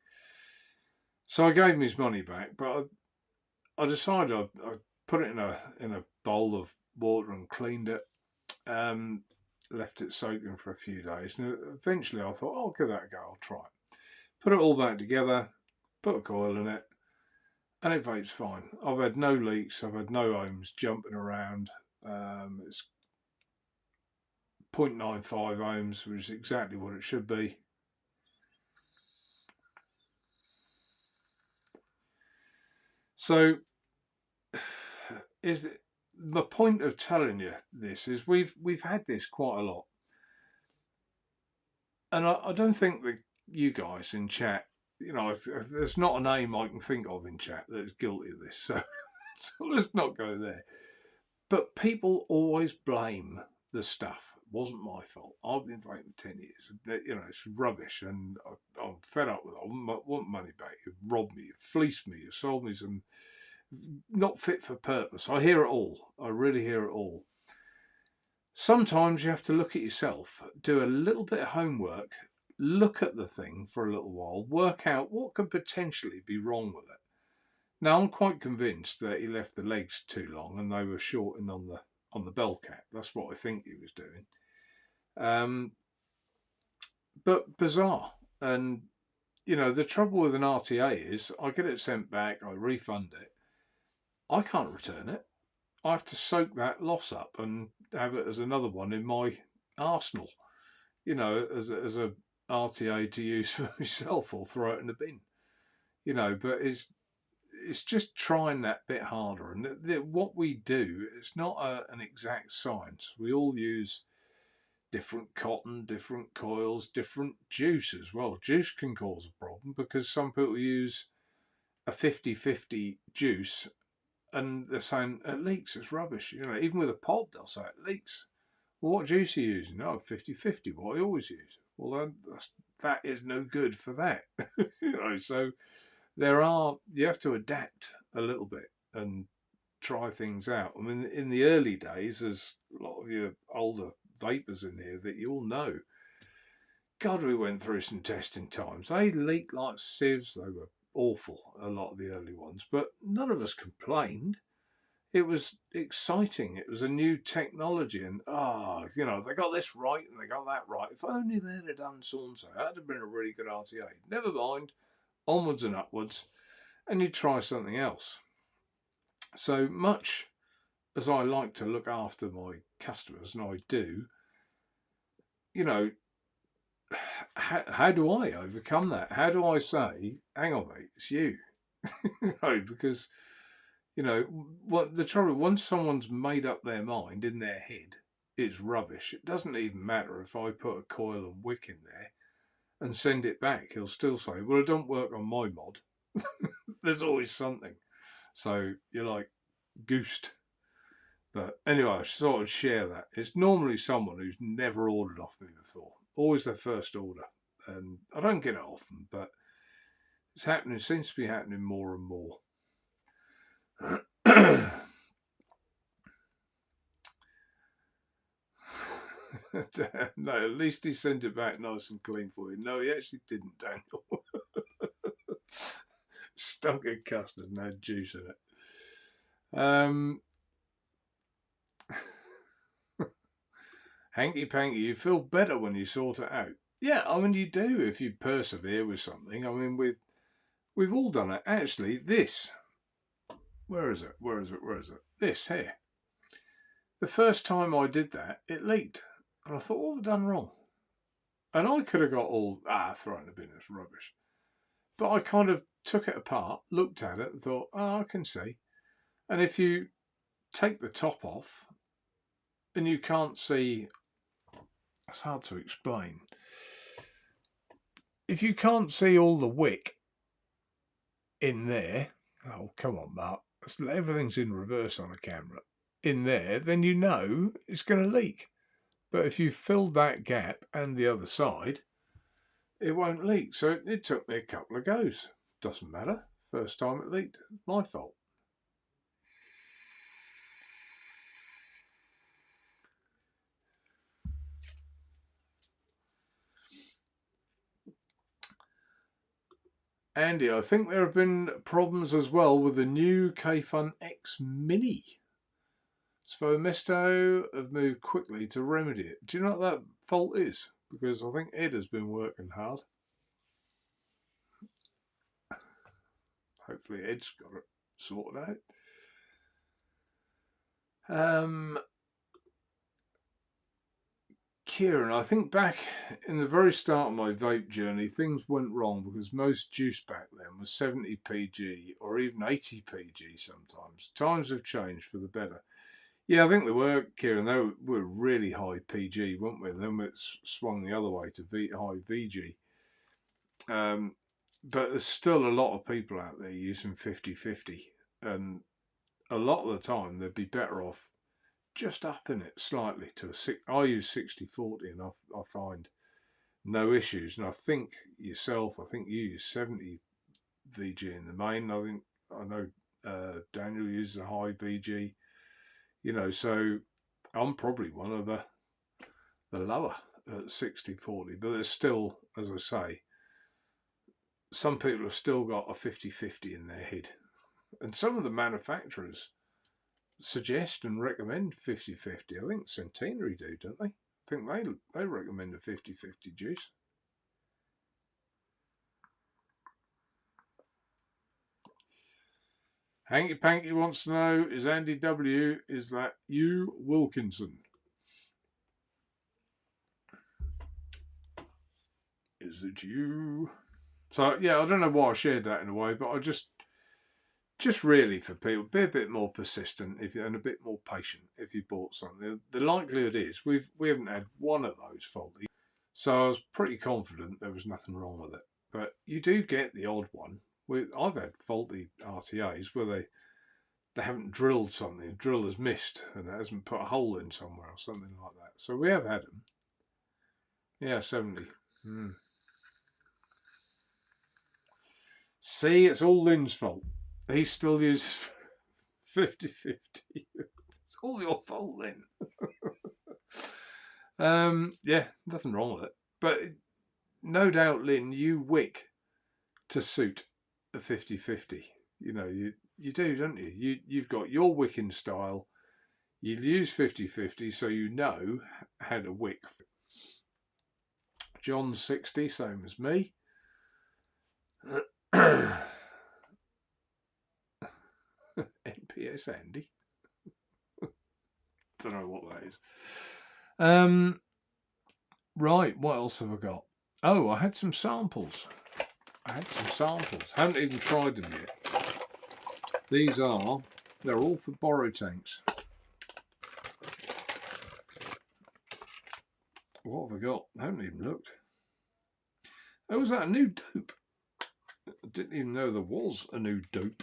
So I gave him his money back, but I decided I'd put it in a bowl of water and cleaned it. Left it soaking for a few days, and eventually I thought, I'll give that a go. I'll try it. Put it all back together, put a coil in it, and it vapes fine. I've had no leaks. I've had no ohms jumping around. It's 0.95 ohms, which is exactly what it should be. So, my point of telling you this is we've had this quite a lot, and I don't think that you guys in chat, there's not a name I can think of in chat that is guilty of this, so let's not go there. But people always blame the stuff. It wasn't my fault. I've been vaping 10 years. It's rubbish, and I'm fed up with it. I want money back. You robbed me, you fleeced me, you sold me some not fit for purpose. I hear it all. I really hear it all. Sometimes you have to look at yourself, do a little bit of homework, look at the thing for a little while, work out what could potentially be wrong with it. Now, I'm quite convinced that he left the legs too long and they were shorting on the bell cap. That's what I think he was doing. But bizarre. And, the trouble with an RTA is I get it sent back, I refund it. I can't return it. I have to soak that loss up and have it as another one in my arsenal, you know, as a RTA to use for myself or throw it in the bin, you know. But it's just trying that bit harder. And what we do, it's not an exact science. We all use different cotton, different coils, different juice as well. Juice can cause a problem because some people use a 50-50 juice and they're saying it leaks, it's rubbish. You know, even with a pod, they'll say it leaks. Well, what juice are you using? No, 50-50, what I always use. Well, that is no good for that. You know, so you have to adapt a little bit and try things out. I mean, in the early days, there's a lot of your older vapors in here that you all know. God, we went through some testing times. They leaked like sieves. They were awful, a lot of the early ones, but none of us complained. It was exciting. It was a new technology, and you know, they got this right and they got that right. If only they'd have done so and so, that'd have been a really good RTA. Never mind, onwards and upwards, and you try something else. So much as I like to look after my customers, and I do, you know, how do I overcome that? How do I say, hang on, mate, it's you? You know, because, you know, what the trouble, once someone's made up their mind in their head, it's rubbish. It doesn't even matter if I put a coil and wick in there and send it back. He'll still say, well, it don't work on my mod. There's always something. So you're like goosed. But anyway, I thought I'd share that. It's normally someone who's never ordered off me before. Always their first order. And I don't get it often, but it's happening. It seems to be happening more and more. No, at least he sent it back nice and clean for you. No, he actually didn't, Daniel. Stuck a custard and had juice in it. Hanky panky, you feel better when you sort it out. Yeah, I mean, you do if you persevere with something. I mean, we've all done it. Actually, this, where is it? This here. The first time I did that, it leaked. And I thought, what have I done wrong? And I could have got all, thrown in the bin, it's rubbish. But I kind of took it apart, looked at it and thought, I can see. And if you take the top off and you can't see, it's hard to explain. If you can't see all the wick in there, oh, come on, Mark, everything's in reverse on a camera, in there, then you know it's going to leak. But if you filled that gap and the other side, it won't leak. So it took me a couple of goes. Doesn't matter. First time it leaked, my fault. Andy, I think there have been problems as well with the new K-Fun X Mini. Svomesto have moved quickly to remedy it. Do you know what that fault is? Because I think Ed has been working hard. Hopefully Ed's got it sorted out. Kieran, I think back in the very start of my vape journey, things went wrong because most juice back then was 70 PG or even 80 PG sometimes. Times have changed for the better. Yeah, I think they were, Kieran. They were really high PG, weren't we? Then it swung the other way to high VG. But there's still a lot of people out there using 50-50. And a lot of the time, they'd be better off just upping it slightly to I use 60-40 and I find no issues. And I think you use 70 VG in the main. I know Daniel uses a high VG. You know, so I'm probably one of the lower at 60-40, but there's still, as I say, some people have still got a 50-50 in their head. And some of the manufacturers suggest and recommend 50-50. I think Centenary do, don't they? I think they recommend a 50-50 juice. Hanky Panky wants to know, is Andy W, is that you, Wilkinson? Is it you? So, yeah, I don't know why I shared that in a way, but I just really for people, be a bit more persistent and a bit more patient if you bought something. The likelihood is we haven't had one of those faulty, so I was pretty confident there was nothing wrong with it. But you do get the odd one. I've had faulty RTAs where they haven't drilled something, the drill has missed and it hasn't put a hole in somewhere or something like that. So we have had them. Yeah, 70. See, it's all Lynn's fault. He still uses 50-50. It's all your fault, Lynn. Yeah, nothing wrong with it. But no doubt, Lynn, you wick to suit a 50-50. You know, you do, don't you? You've got your wicking style. You use 50-50, so you know how to wick. John's 60, same as me. NPS Andy. Don't know what that is. Right, what else have I got? Oh, I had some samples. Haven't even tried them yet. They're all for borrow tanks. What have I got? I haven't even looked. Oh, was that a new dope? I didn't even know there was a new dope.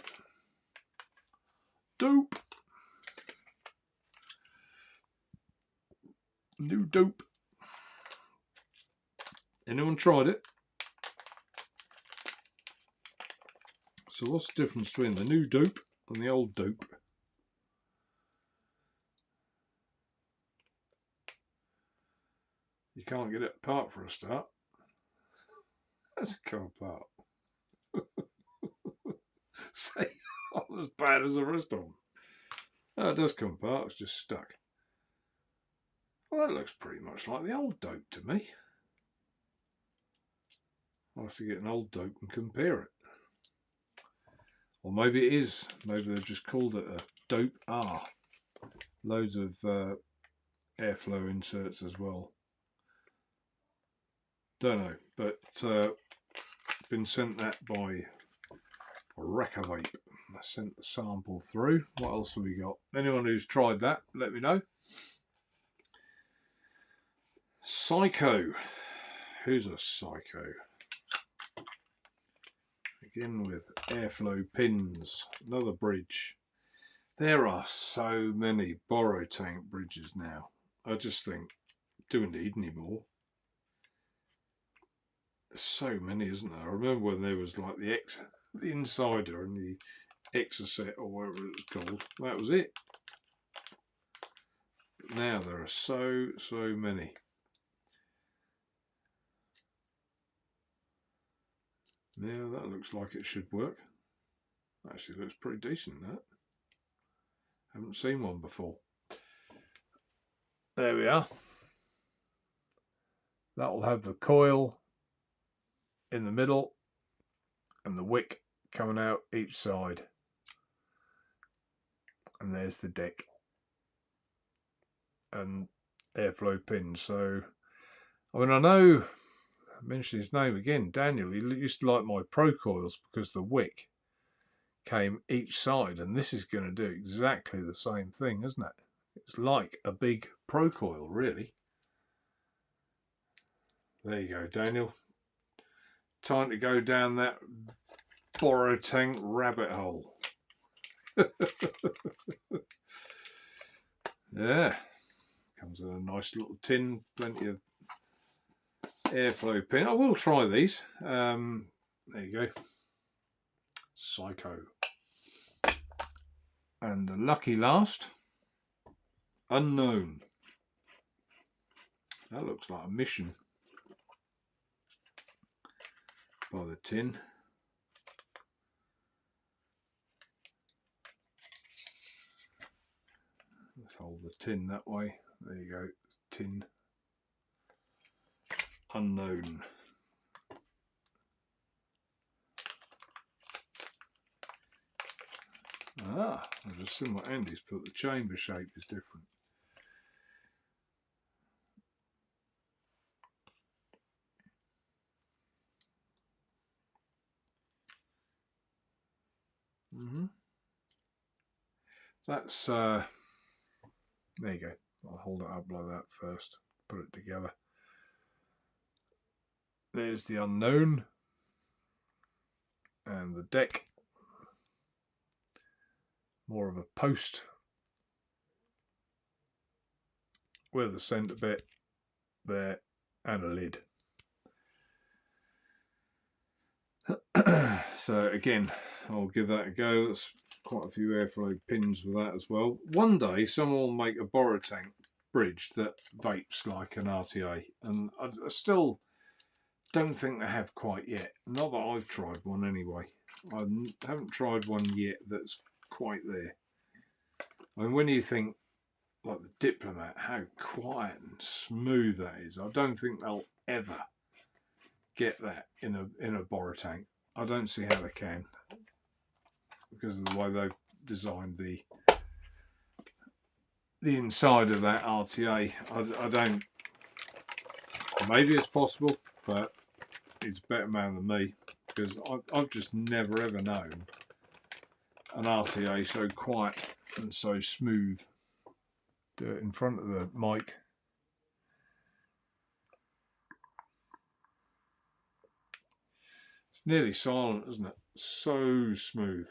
New dope. Anyone tried it? So what's the difference between the new dope and the old dope? You can't get it apart for a start. That's a come apart. Say, not as bad as the rest of them. Oh, it does come apart, it's just stuck. Well, that looks pretty much like the old dope to me. I'll have to get an old dope and compare it. Or maybe it is. Maybe they've just called it a dope R. Loads of airflow inserts as well. Don't know, but been sent that by Vape. I sent the sample through. What else have we got? Anyone who's tried that, let me know. Psycho. Who's a psycho? Again with airflow pins. Another bridge. There are so many borrow tank bridges now. I just think, do we need any more? There's so many, isn't there? I remember when there was like the Insider and the Exocet or whatever it was called. That was it. But now there are so many. Yeah, that looks like it should work. Actually looks pretty decent, that. Haven't seen one before. There we are. That will have the coil in the middle and the wick coming out each side. And there's the deck and airflow pins. So, I mean, I know, I mentioned his name again, Daniel, he used to like my Pro coils because the wick came each side, and this is going to do exactly the same thing, isn't it? It's like a big Pro coil, really. There you go, Daniel. Time to go down that borrow tank rabbit hole. Yeah, comes in a nice little tin, plenty of airflow pin. I will try these. There you go. Psycho. And the lucky last, unknown. That looks like a mission by the tin. Let's hold the tin that way. There you go, tin. Unknown. I've just seen what Andy's put. The chamber shape is different. That's there you go. I'll hold it up like that first, put it together. There's the unknown and the deck, more of a post with a centre bit there and a lid. So again, I'll give that a go. That's quite a few airflow pins with that as well. One day someone will make a Borotank bridge that vapes like an RTA, and I still don't think they have quite yet. Not that I've tried one anyway. I haven't tried one yet that's quite there. I mean, when you think like the Diplomat, how quiet and smooth that is, I don't think they'll ever get that in a Borotank. I don't see how they can, because of the way they've designed the inside of that RTA. I don't. Maybe it's possible, but he's a better man than me, because I've just never ever known an RTA so quiet and so smooth. Do it in front of the mic. It's nearly silent, isn't it? So smooth.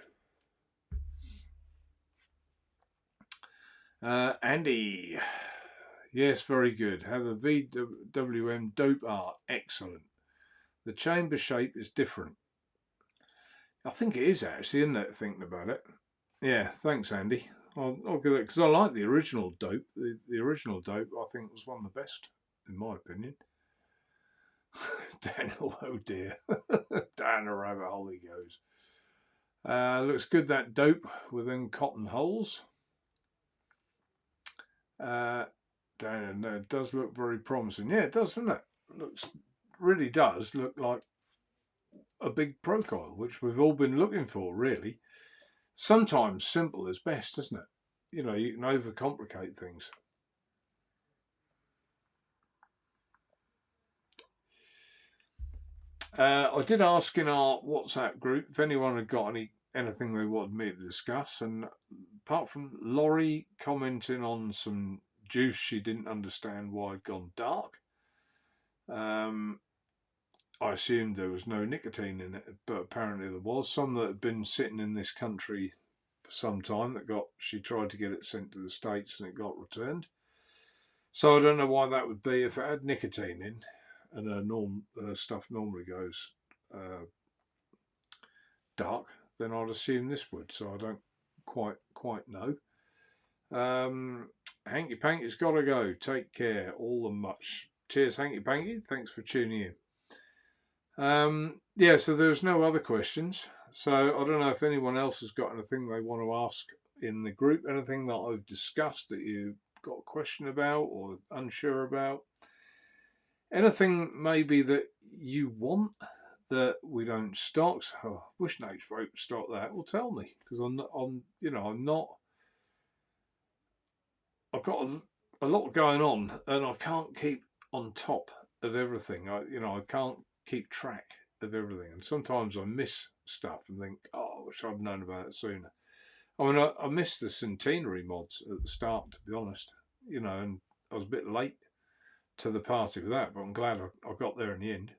Andy, yes, very good. How the VWM dope art, excellent. The chamber shape is different. I think it is actually, isn't it, thinking about it? Yeah, thanks, Andy. I'll give it, because I like the original dope. The original dope, I think, was one of the best, in my opinion. Daniel, oh dear. Down a rabbit hole he goes. Looks good, that dope within cotton holes. Down, it does look very promising. Yeah, it does, doesn't it? Really does look like a big profile, which we've all been looking for, really. Sometimes simple is best, isn't it? You know, you can overcomplicate things. I did ask in our WhatsApp group if anyone had got anything they wanted me to discuss, and apart from Laurie commenting on some juice she didn't understand why had gone dark, I assumed there was no nicotine in it, but apparently there was. Some that had been sitting in this country for some time she tried to get it sent to the States and it got returned. So I don't know why that would be. If it had nicotine in, and her stuff normally goes dark, then I'd assume this would. So I don't quite know. Hanky Panky's got to go. Take care. All the much. Cheers, Hanky Panky. Thanks for tuning in. Yeah, so there's no other questions. So I don't know if anyone else has got anything they want to ask in the group. Anything that I've discussed that you've got a question about or unsure about. Anything maybe that you want that we don't stock. So I wish Naturevape would stock that. Well, tell me, because I'm not. I've got a lot going on, and I can't keep on top of everything. I can't keep track of everything, and sometimes I miss stuff and think, oh, I wish I'd known about it sooner. I mean, I missed the centenary mods at the start, to be honest. And I was a bit late to the party with that, but I'm glad I got there in the end.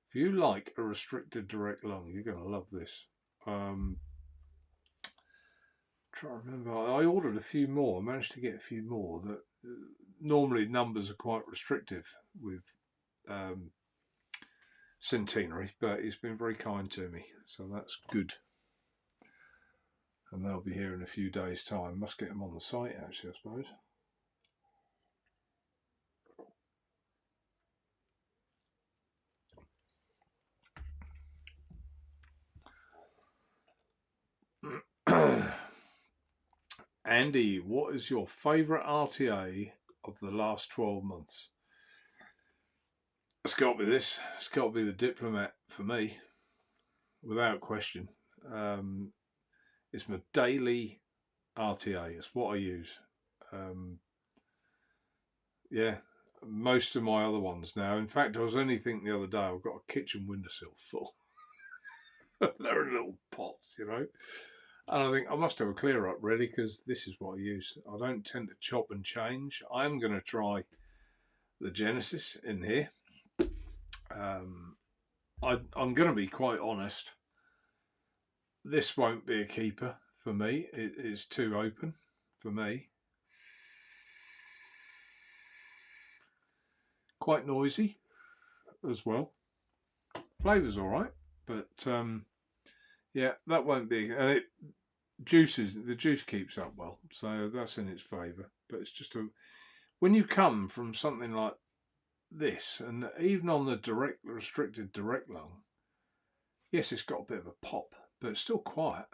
If you like a restricted direct lung, you're going to love this. Try to remember, I ordered a few more. I managed to get a few more. That normally numbers are quite restrictive with centenary, but he's been very kind to me, so that's good. And they'll be here in a few days' time. Must get them on the site, actually, I suppose. Andy, what is your favourite RTA of the last 12 months? It's got to be this. It's got to be the Diplomat for me, without question. It's my daily RTA. It's what I use. Yeah, most of my other ones now. In fact, I was only thinking the other day, I've got a kitchen windowsill full. They're in little pots, you know. And I think I must have a clear up ready because this is what I use. I don't tend to chop and change. I'm going to try the Genesis in here. I'm going to be quite honest. This won't be a keeper for me. It is too open for me. Quite noisy as well. Flavour's all right, but yeah, that won't be. And it the juice keeps up well, so that's in its favour. But it's just when you come from something like this, and even on the restricted direct lung, yes, it's got a bit of a pop, but it's still quiet.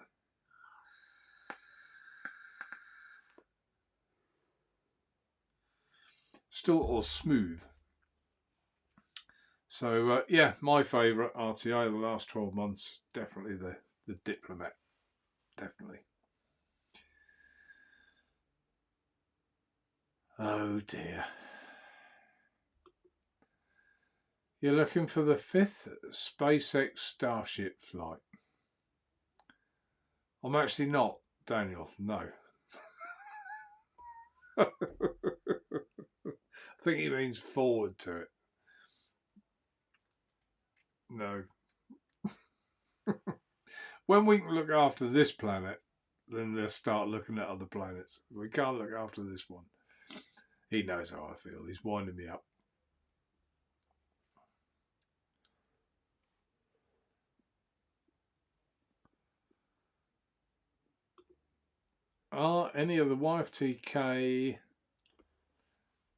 Still or smooth. So yeah, my favourite RTA the last 12 months, definitely the Diplomat, definitely. Oh dear. You're looking for the 5th SpaceX Starship flight. I'm actually not, Daniel, no. I think he means forward to it. No. When we can look after this planet, then they'll start looking at other planets. We can't look after this one. He knows how I feel. He's winding me up. Are any of the YFTK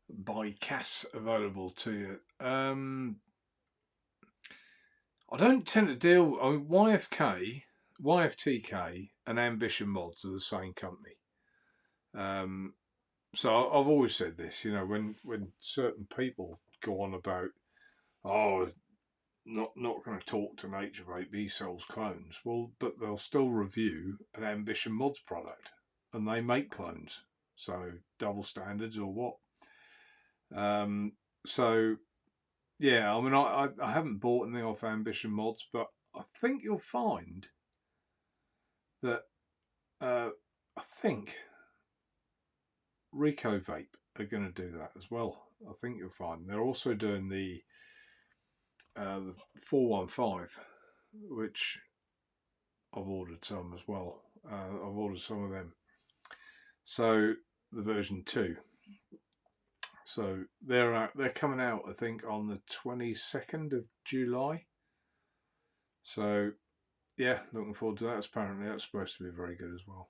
by Cass available to you? I don't tend to deal. I mean, YFTK, and Ambition Mods are the same company. So I've always said this. You know, when certain people go on about, oh, not going to talk to Naturevape, he sells clones. Well, but they'll still review an Ambition Mods product, and they make clones. So double standards or what? So yeah, I mean, I haven't bought anything off Ambition Mods, but I think you'll find that I think Rico Vape are going to do that as well. I think you'll find they're also doing the 415, which I've ordered some as well. I've ordered some of them. So the version 2. So they're coming out, I think, on the 22nd of July. So yeah, looking forward to that. Apparently that's supposed to be very good as well.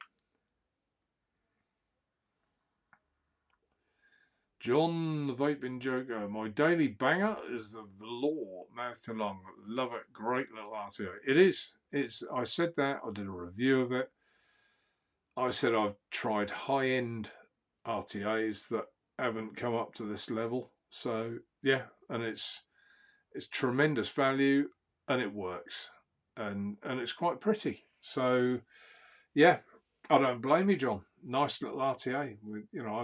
John the Vaping Joker, my daily banger is the Velour mouth to lung. Love it, great little RTA. It is. I said that. I did a review of it. I said I've tried high-end RTAs that haven't come up to this level. So yeah, and it's tremendous value, and it works, and it's quite pretty. So yeah, I don't blame you, John. Nice little RTA. You know, I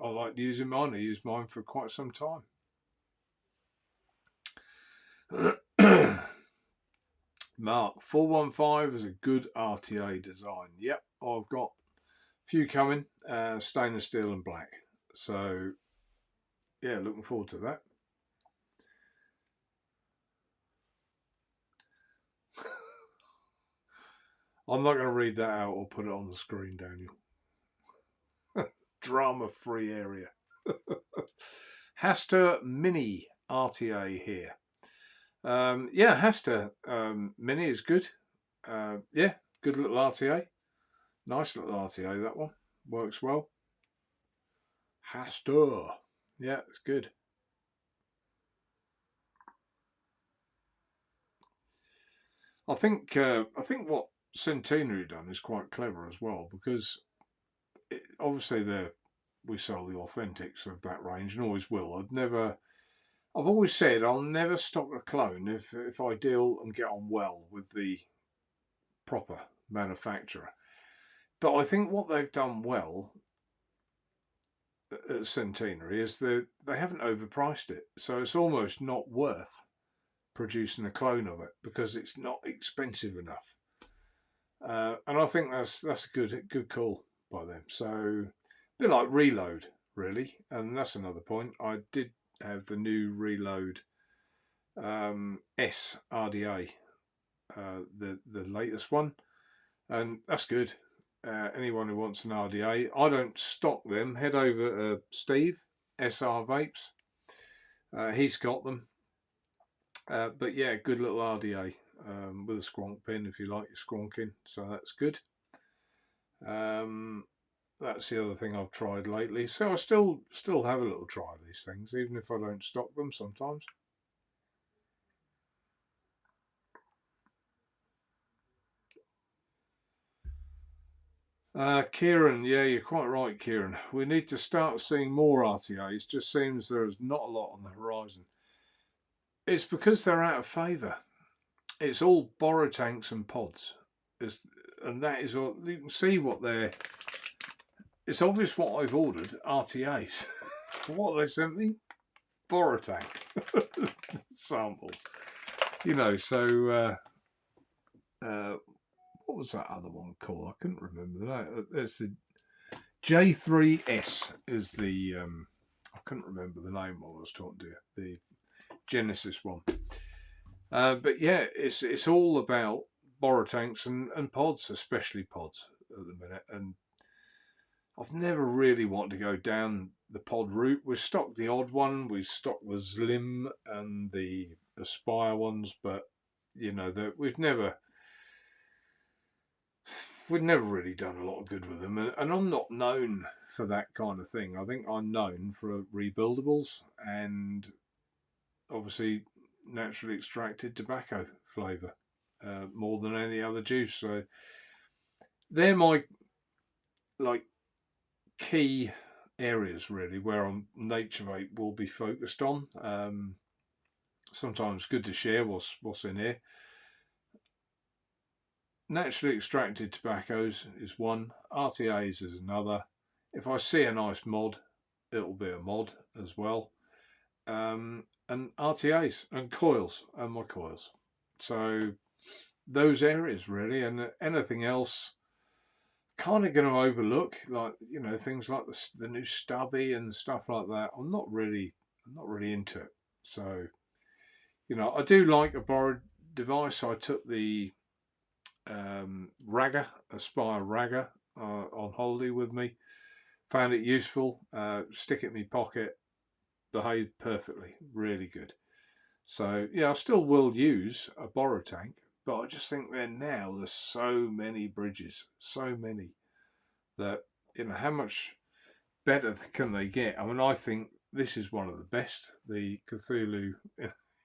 liked using mine. I used mine for quite some time. Mark, 415 is a good RTA design. Yep, I've got a few coming, stainless steel and black. So yeah, looking forward to that. I'm not going to read that out or put it on the screen, Daniel. Drama-free area. Haster Mini RTA here. Yeah, Haster Mini is good. Yeah, good little RTA. Nice little RTA, that one. Works well. Haster. Yeah, it's good. I think what Centenary done is quite clever as well, because obviously we sell the authentics of that range and always will. I've always said I'll never stock a clone if I deal and get on well with the proper manufacturer. But I think what they've done well at Centenary is that they haven't overpriced it, so it's almost not worth producing a clone of it because it's not expensive enough. And I think that's a good call by them. So a bit like Reload, really, and that's another point. I did have the new Reload S RDA, the latest one, and that's good. Anyone who wants an RDA, I don't stock them. Head over to Steve SR Vapes. He's got them. But yeah, good little RDA with a squonk pin if you like your squonking. So that's good. That's the other thing I've tried lately. So I still have a little try of these things, even if I don't stock them sometimes. Kieran, yeah, you're quite right, Kieran. We need to start seeing more RTAs. Just seems there's not a lot on the horizon. It's because they're out of favour. It's all borrow tanks and pods. And that is all. You can see what they're. It's obvious what I've ordered, RTAs. What they sent me? Borrow tank samples. You know, so what was that other one called? I couldn't remember that. It's the J3S is the I couldn't remember the name while I was talking to you. The Genesis one. But yeah, it's all about borrow tanks and pods, especially pods at the minute. And I've never really wanted to go down the pod route. We've stocked the odd one, we've stocked the Slim and the Aspire ones, but you know that we've never really done a lot of good with them. And I'm not known for that kind of thing. I think I'm known for rebuildables and obviously naturally extracted tobacco flavour more than any other juice. So they're my key areas really where Naturevape will be focused on. Sometimes good to share what's in here. Naturally extracted tobaccos is one, RTAs is another. If I see a nice mod, it'll be a mod as well. And RTAs and coils and my coils. So those areas really, and anything else kind of going to overlook, like you know, things like the new stubby and stuff like that. I'm not really into it. So you know, I do like a borrowed device. I took the Ragger, Aspire Ragger, on holiday with me. Found it useful. Stick it in my pocket. Behaved perfectly. Really good. So yeah, I still will use a borrow tank, but I just think there's so many bridges, so many that you know how much better can they get? I mean, I think this is one of the best. The Cthulhu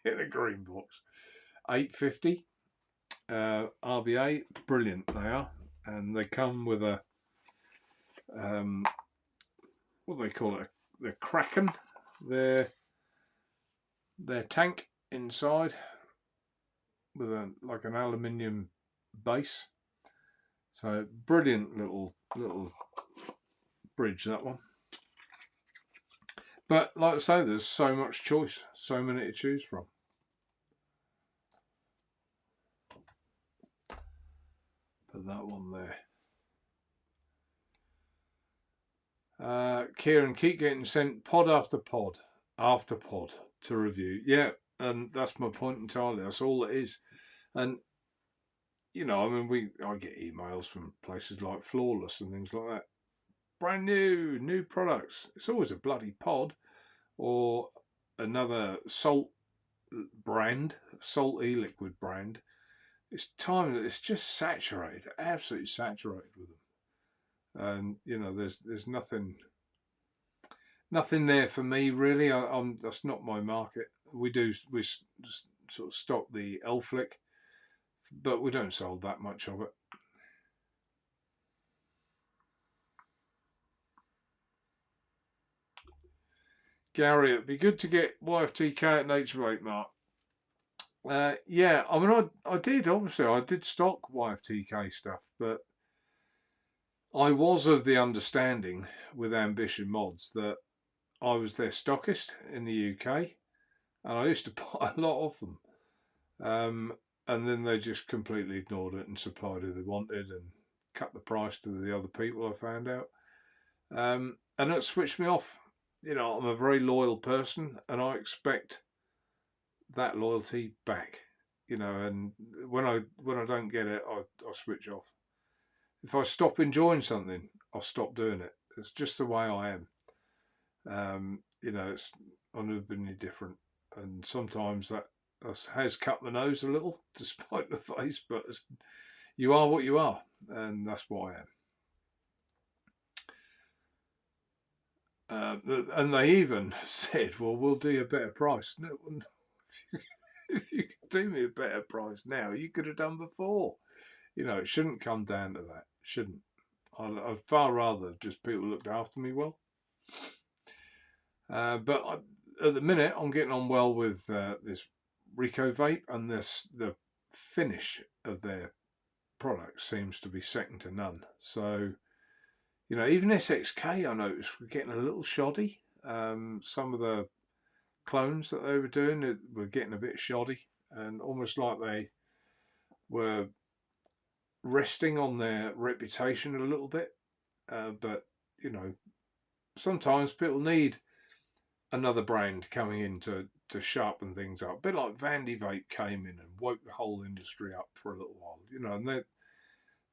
in a green box, 850 RBA, brilliant they are, and they come with a what do they call it? The Kraken, their tank inside with like an aluminium base. So brilliant little bridge, that one. But like I say, there's so much choice, so many to choose from. Put that one there. Kieran, keep getting sent pod after pod after pod to review. Yeah, and that's my point entirely. That's all it is. And you know, I mean, I get emails from places like Flawless and things like that. Brand new products. It's always a bloody pod or another salt brand, salt e-liquid brand. It's time that it's just saturated, absolutely saturated with them. And you know, there's nothing there for me really. That's not my market. We sort of stock the L-Flick, but we don't sell that much of it. Gary, it'd be good to get YFTK at Naturevape, Mark. Yeah, I mean, I did, obviously, I did stock YFTK stuff, but I was of the understanding with Ambition Mods that I was their stockist in the UK, and I used to buy a lot of them. And then they just completely ignored it and supplied who they wanted and cut the price to the other people, I found out. And it switched me off. You know, I'm a very loyal person and I expect that loyalty back. You know, and when I don't get it, I switch off. If I stop enjoying something, I'll stop doing it. It's just the way I am. You know, I've never been any different. And sometimes that has cut my nose a little, despite the face, but you are what you are, and that's what I am. And they even said, well, we'll do you a better price. No, if you could do me a better price now, you could have done before. You know, it shouldn't come down to that. It shouldn't. I'd far rather just people looked after me well. But at the minute, I'm getting on well with this Rico Vape, and the finish of their product seems to be second to none. So, you know, even SXK, I noticed, were getting a little shoddy. Some of the clones that they were doing were getting a bit shoddy, and almost like they were resting on their reputation a little bit. But, you know, sometimes people need another brand coming in to sharpen things up. A bit like Vandy Vape came in and woke the whole industry up for a little while, you know, and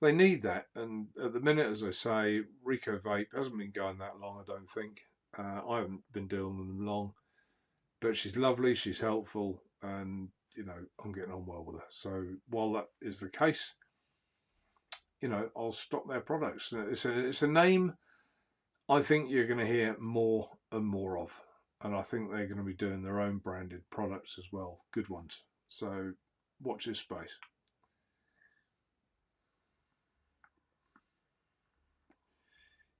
they need that. And at the minute, as I say, Rico Vape hasn't been going that long, I don't think. I haven't been dealing with them long, but she's lovely, she's helpful, and, you know, I'm getting on well with her. So while that is the case, you know, I'll stock their products. It's a name I think you're going to hear more and more of. And I think they're going to be doing their own branded products as well, good ones. So watch this space.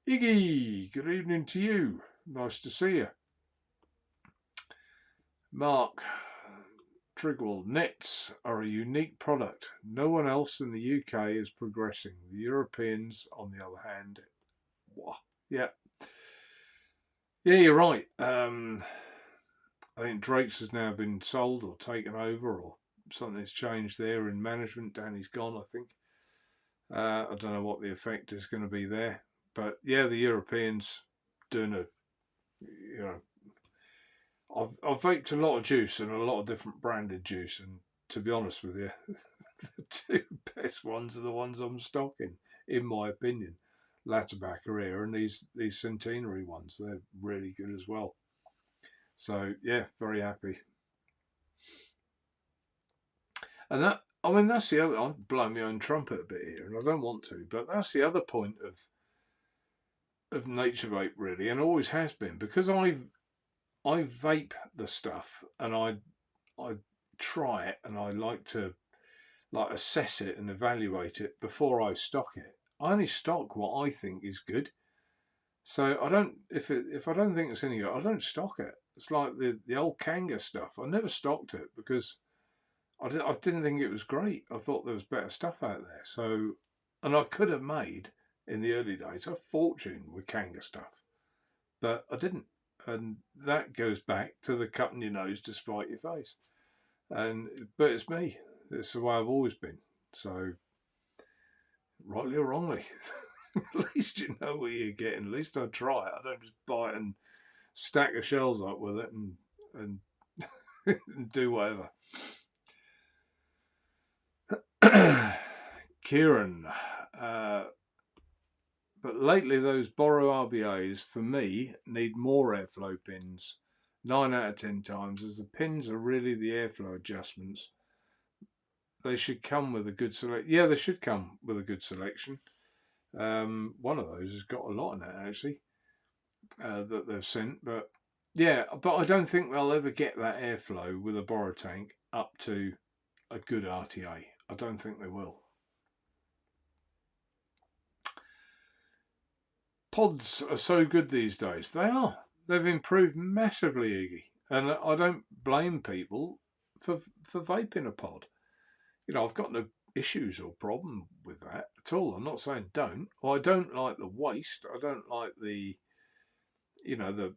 Iggy, good evening to you. Nice to see you. Mark Trigwell, nets are a unique product. No one else in the UK is progressing. The Europeans, on the other hand, yeah. Yeah, you're right. I think Drake's has now been sold or taken over, or something's changed there in management. Danny's gone, I think. I don't know what the effect is going to be there, but yeah, the Europeans doing you know, I've vaped a lot of juice and a lot of different branded juice, and to be honest with you, the two best ones are the ones I'm stocking, in my opinion. La Tabaccaria and these Centenary ones, they're really good as well. So yeah, very happy. And I mean, that's the other. I'm blowing my own trumpet a bit here, and I don't want to, but that's the other point of Naturevape, really, and always has been, because I vape the stuff and I try it, and I like to assess it and evaluate it before I stock it. I only stock what I think is good. So I don't, if I don't think it's any good, I don't stock it. It's like the old Kanga stuff. I never stocked it because I didn't think it was great. I thought there was better stuff out there. So, and I could have made in the early days a fortune with Kanga stuff, but I didn't. And that goes back to the cutting your nose to spite your face. But it's me. It's the way I've always been. So, rightly or wrongly, at least you know what you're getting. At least I try it. I don't just buy it and stack the shells up with it and and do whatever. Kieran, but lately those Borrow RBAs for me need more airflow pins, 9 out of 10 times, as the pins are really the airflow adjustments. They should come with a good selection. Yeah, they should come with a good selection. One of those has got a lot in it actually that they've sent, but yeah, but I don't think they'll ever get that airflow with a Borrow tank up to a good RTA. I don't think they will. Pods are so good these days. They are. they've improved massively, Iggy. And I don't blame people for vaping a pod. You know, I've got no issues or problem with that at all. I'm not saying don't. Well, I don't like the waste. I don't like the, you know, the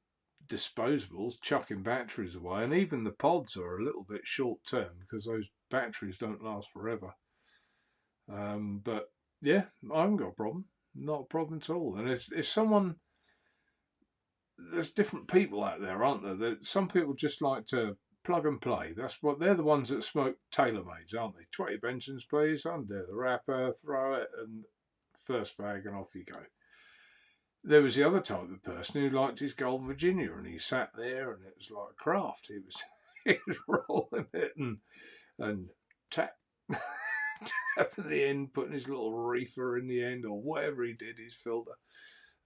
disposables chucking batteries away, and even the pods are a little bit short term because those batteries don't last forever. But yeah, I haven't got a problem. Not a problem at all. And if someone, there's different people out there, aren't there? That some people just like to plug and play. That's what they're the ones that smoke tailor-mades, aren't they? 20 Bensons, please. Undo the wrapper, throw it, and first fag, and off you go. There was the other type of person who liked his Gold Virginia, and he sat there, and it was like a craft. He was he was rolling it and tapping the end, putting his little reefer in the end, or whatever he did, his filter.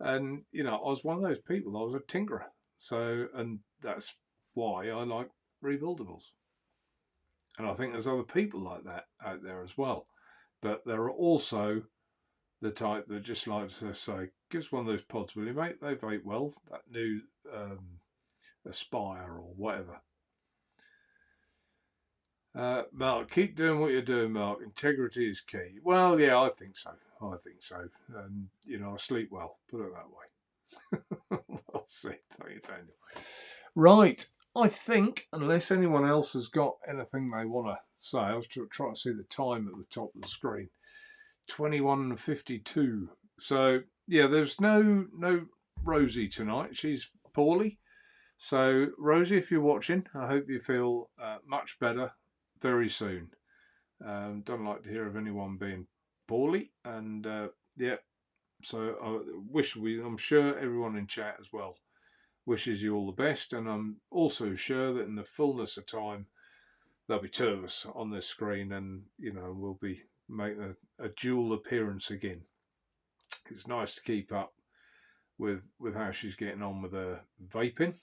And you know, I was one of those people. I was a tinkerer, so, and that's why I like rebuildables. And I think there's other people like that out there as well. But there are also the type that just likes to say, give us one of those pods, will you, mate? They vape well. That new Aspire or whatever. Mark, keep doing what you're doing, Mark. Integrity is key. Well, yeah, I think so. I think so. And, you know, I sleep well, put it that way. We'll see. Thank you, Daniel. Right. I think, unless anyone else has got anything they want to say, I was trying to see the time at the top of the screen. 21:52. So yeah, there's no Rosie tonight. She's poorly. So Rosie, if you're watching, I hope you feel much better very soon. Don't like to hear of anyone being poorly, and yeah. So I'm sure everyone in chat as well wishes you all the best, and I'm also sure that in the fullness of time there'll be two of us on this screen, and you know, we'll be making a dual appearance again. It's nice to keep up with how she's getting on with her vaping.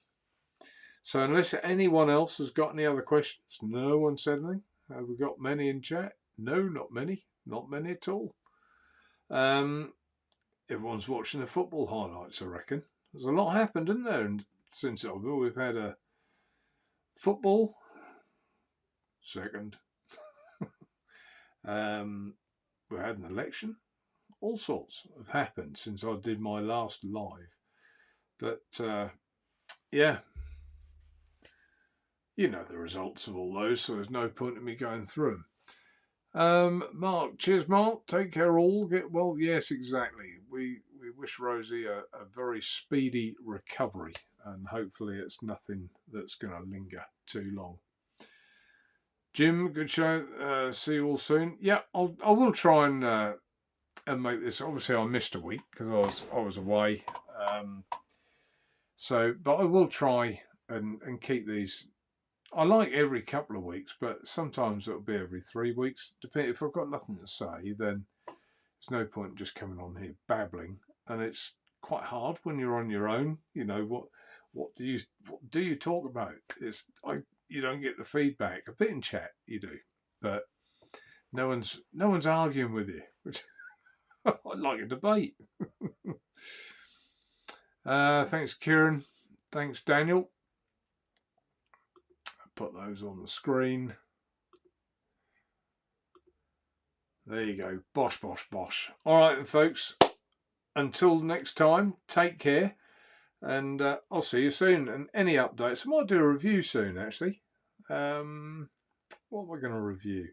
So unless anyone else has got any other questions, no one said anything. Have we got many in chat? No, not many at all. Everyone's watching the football highlights, I reckon. There's a lot happened, isn't there? And since we've had a football second. We had an election. All sorts have happened since I did my last live. But yeah, you know the results of all those, so there's no point in me going through them. Mark, cheers, Mark. Take care, all. Get well. Yes, exactly. We wish Rosie a very speedy recovery, and hopefully it's nothing that's going to linger too long. Jim, good show. See you all soon. Yeah, I will try and make this. Obviously, I missed a week because I was away. But I will try and keep these. I like every couple of weeks, but sometimes it'll be every 3 weeks. Depending if I've got nothing to say, then there's no point just coming on here babbling, and it's quite hard when you're on your own. You know what do you talk about? You don't get the feedback. A bit in chat you do, but no one's arguing with you, which I like a debate. Thanks, Kieran. Thanks, Daniel. Put those on the screen. There you go. Bosh, bosh, bosh. All right, then, folks. Until next time, take care. And I'll see you soon. And any updates, I might do a review soon, actually. What am I going to review?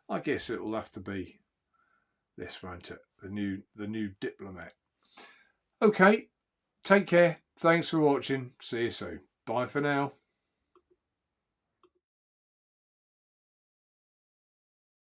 I guess it will have to be this, won't it? The new Diplomat. Okay, take care. Thanks for watching. See you soon. Bye for now.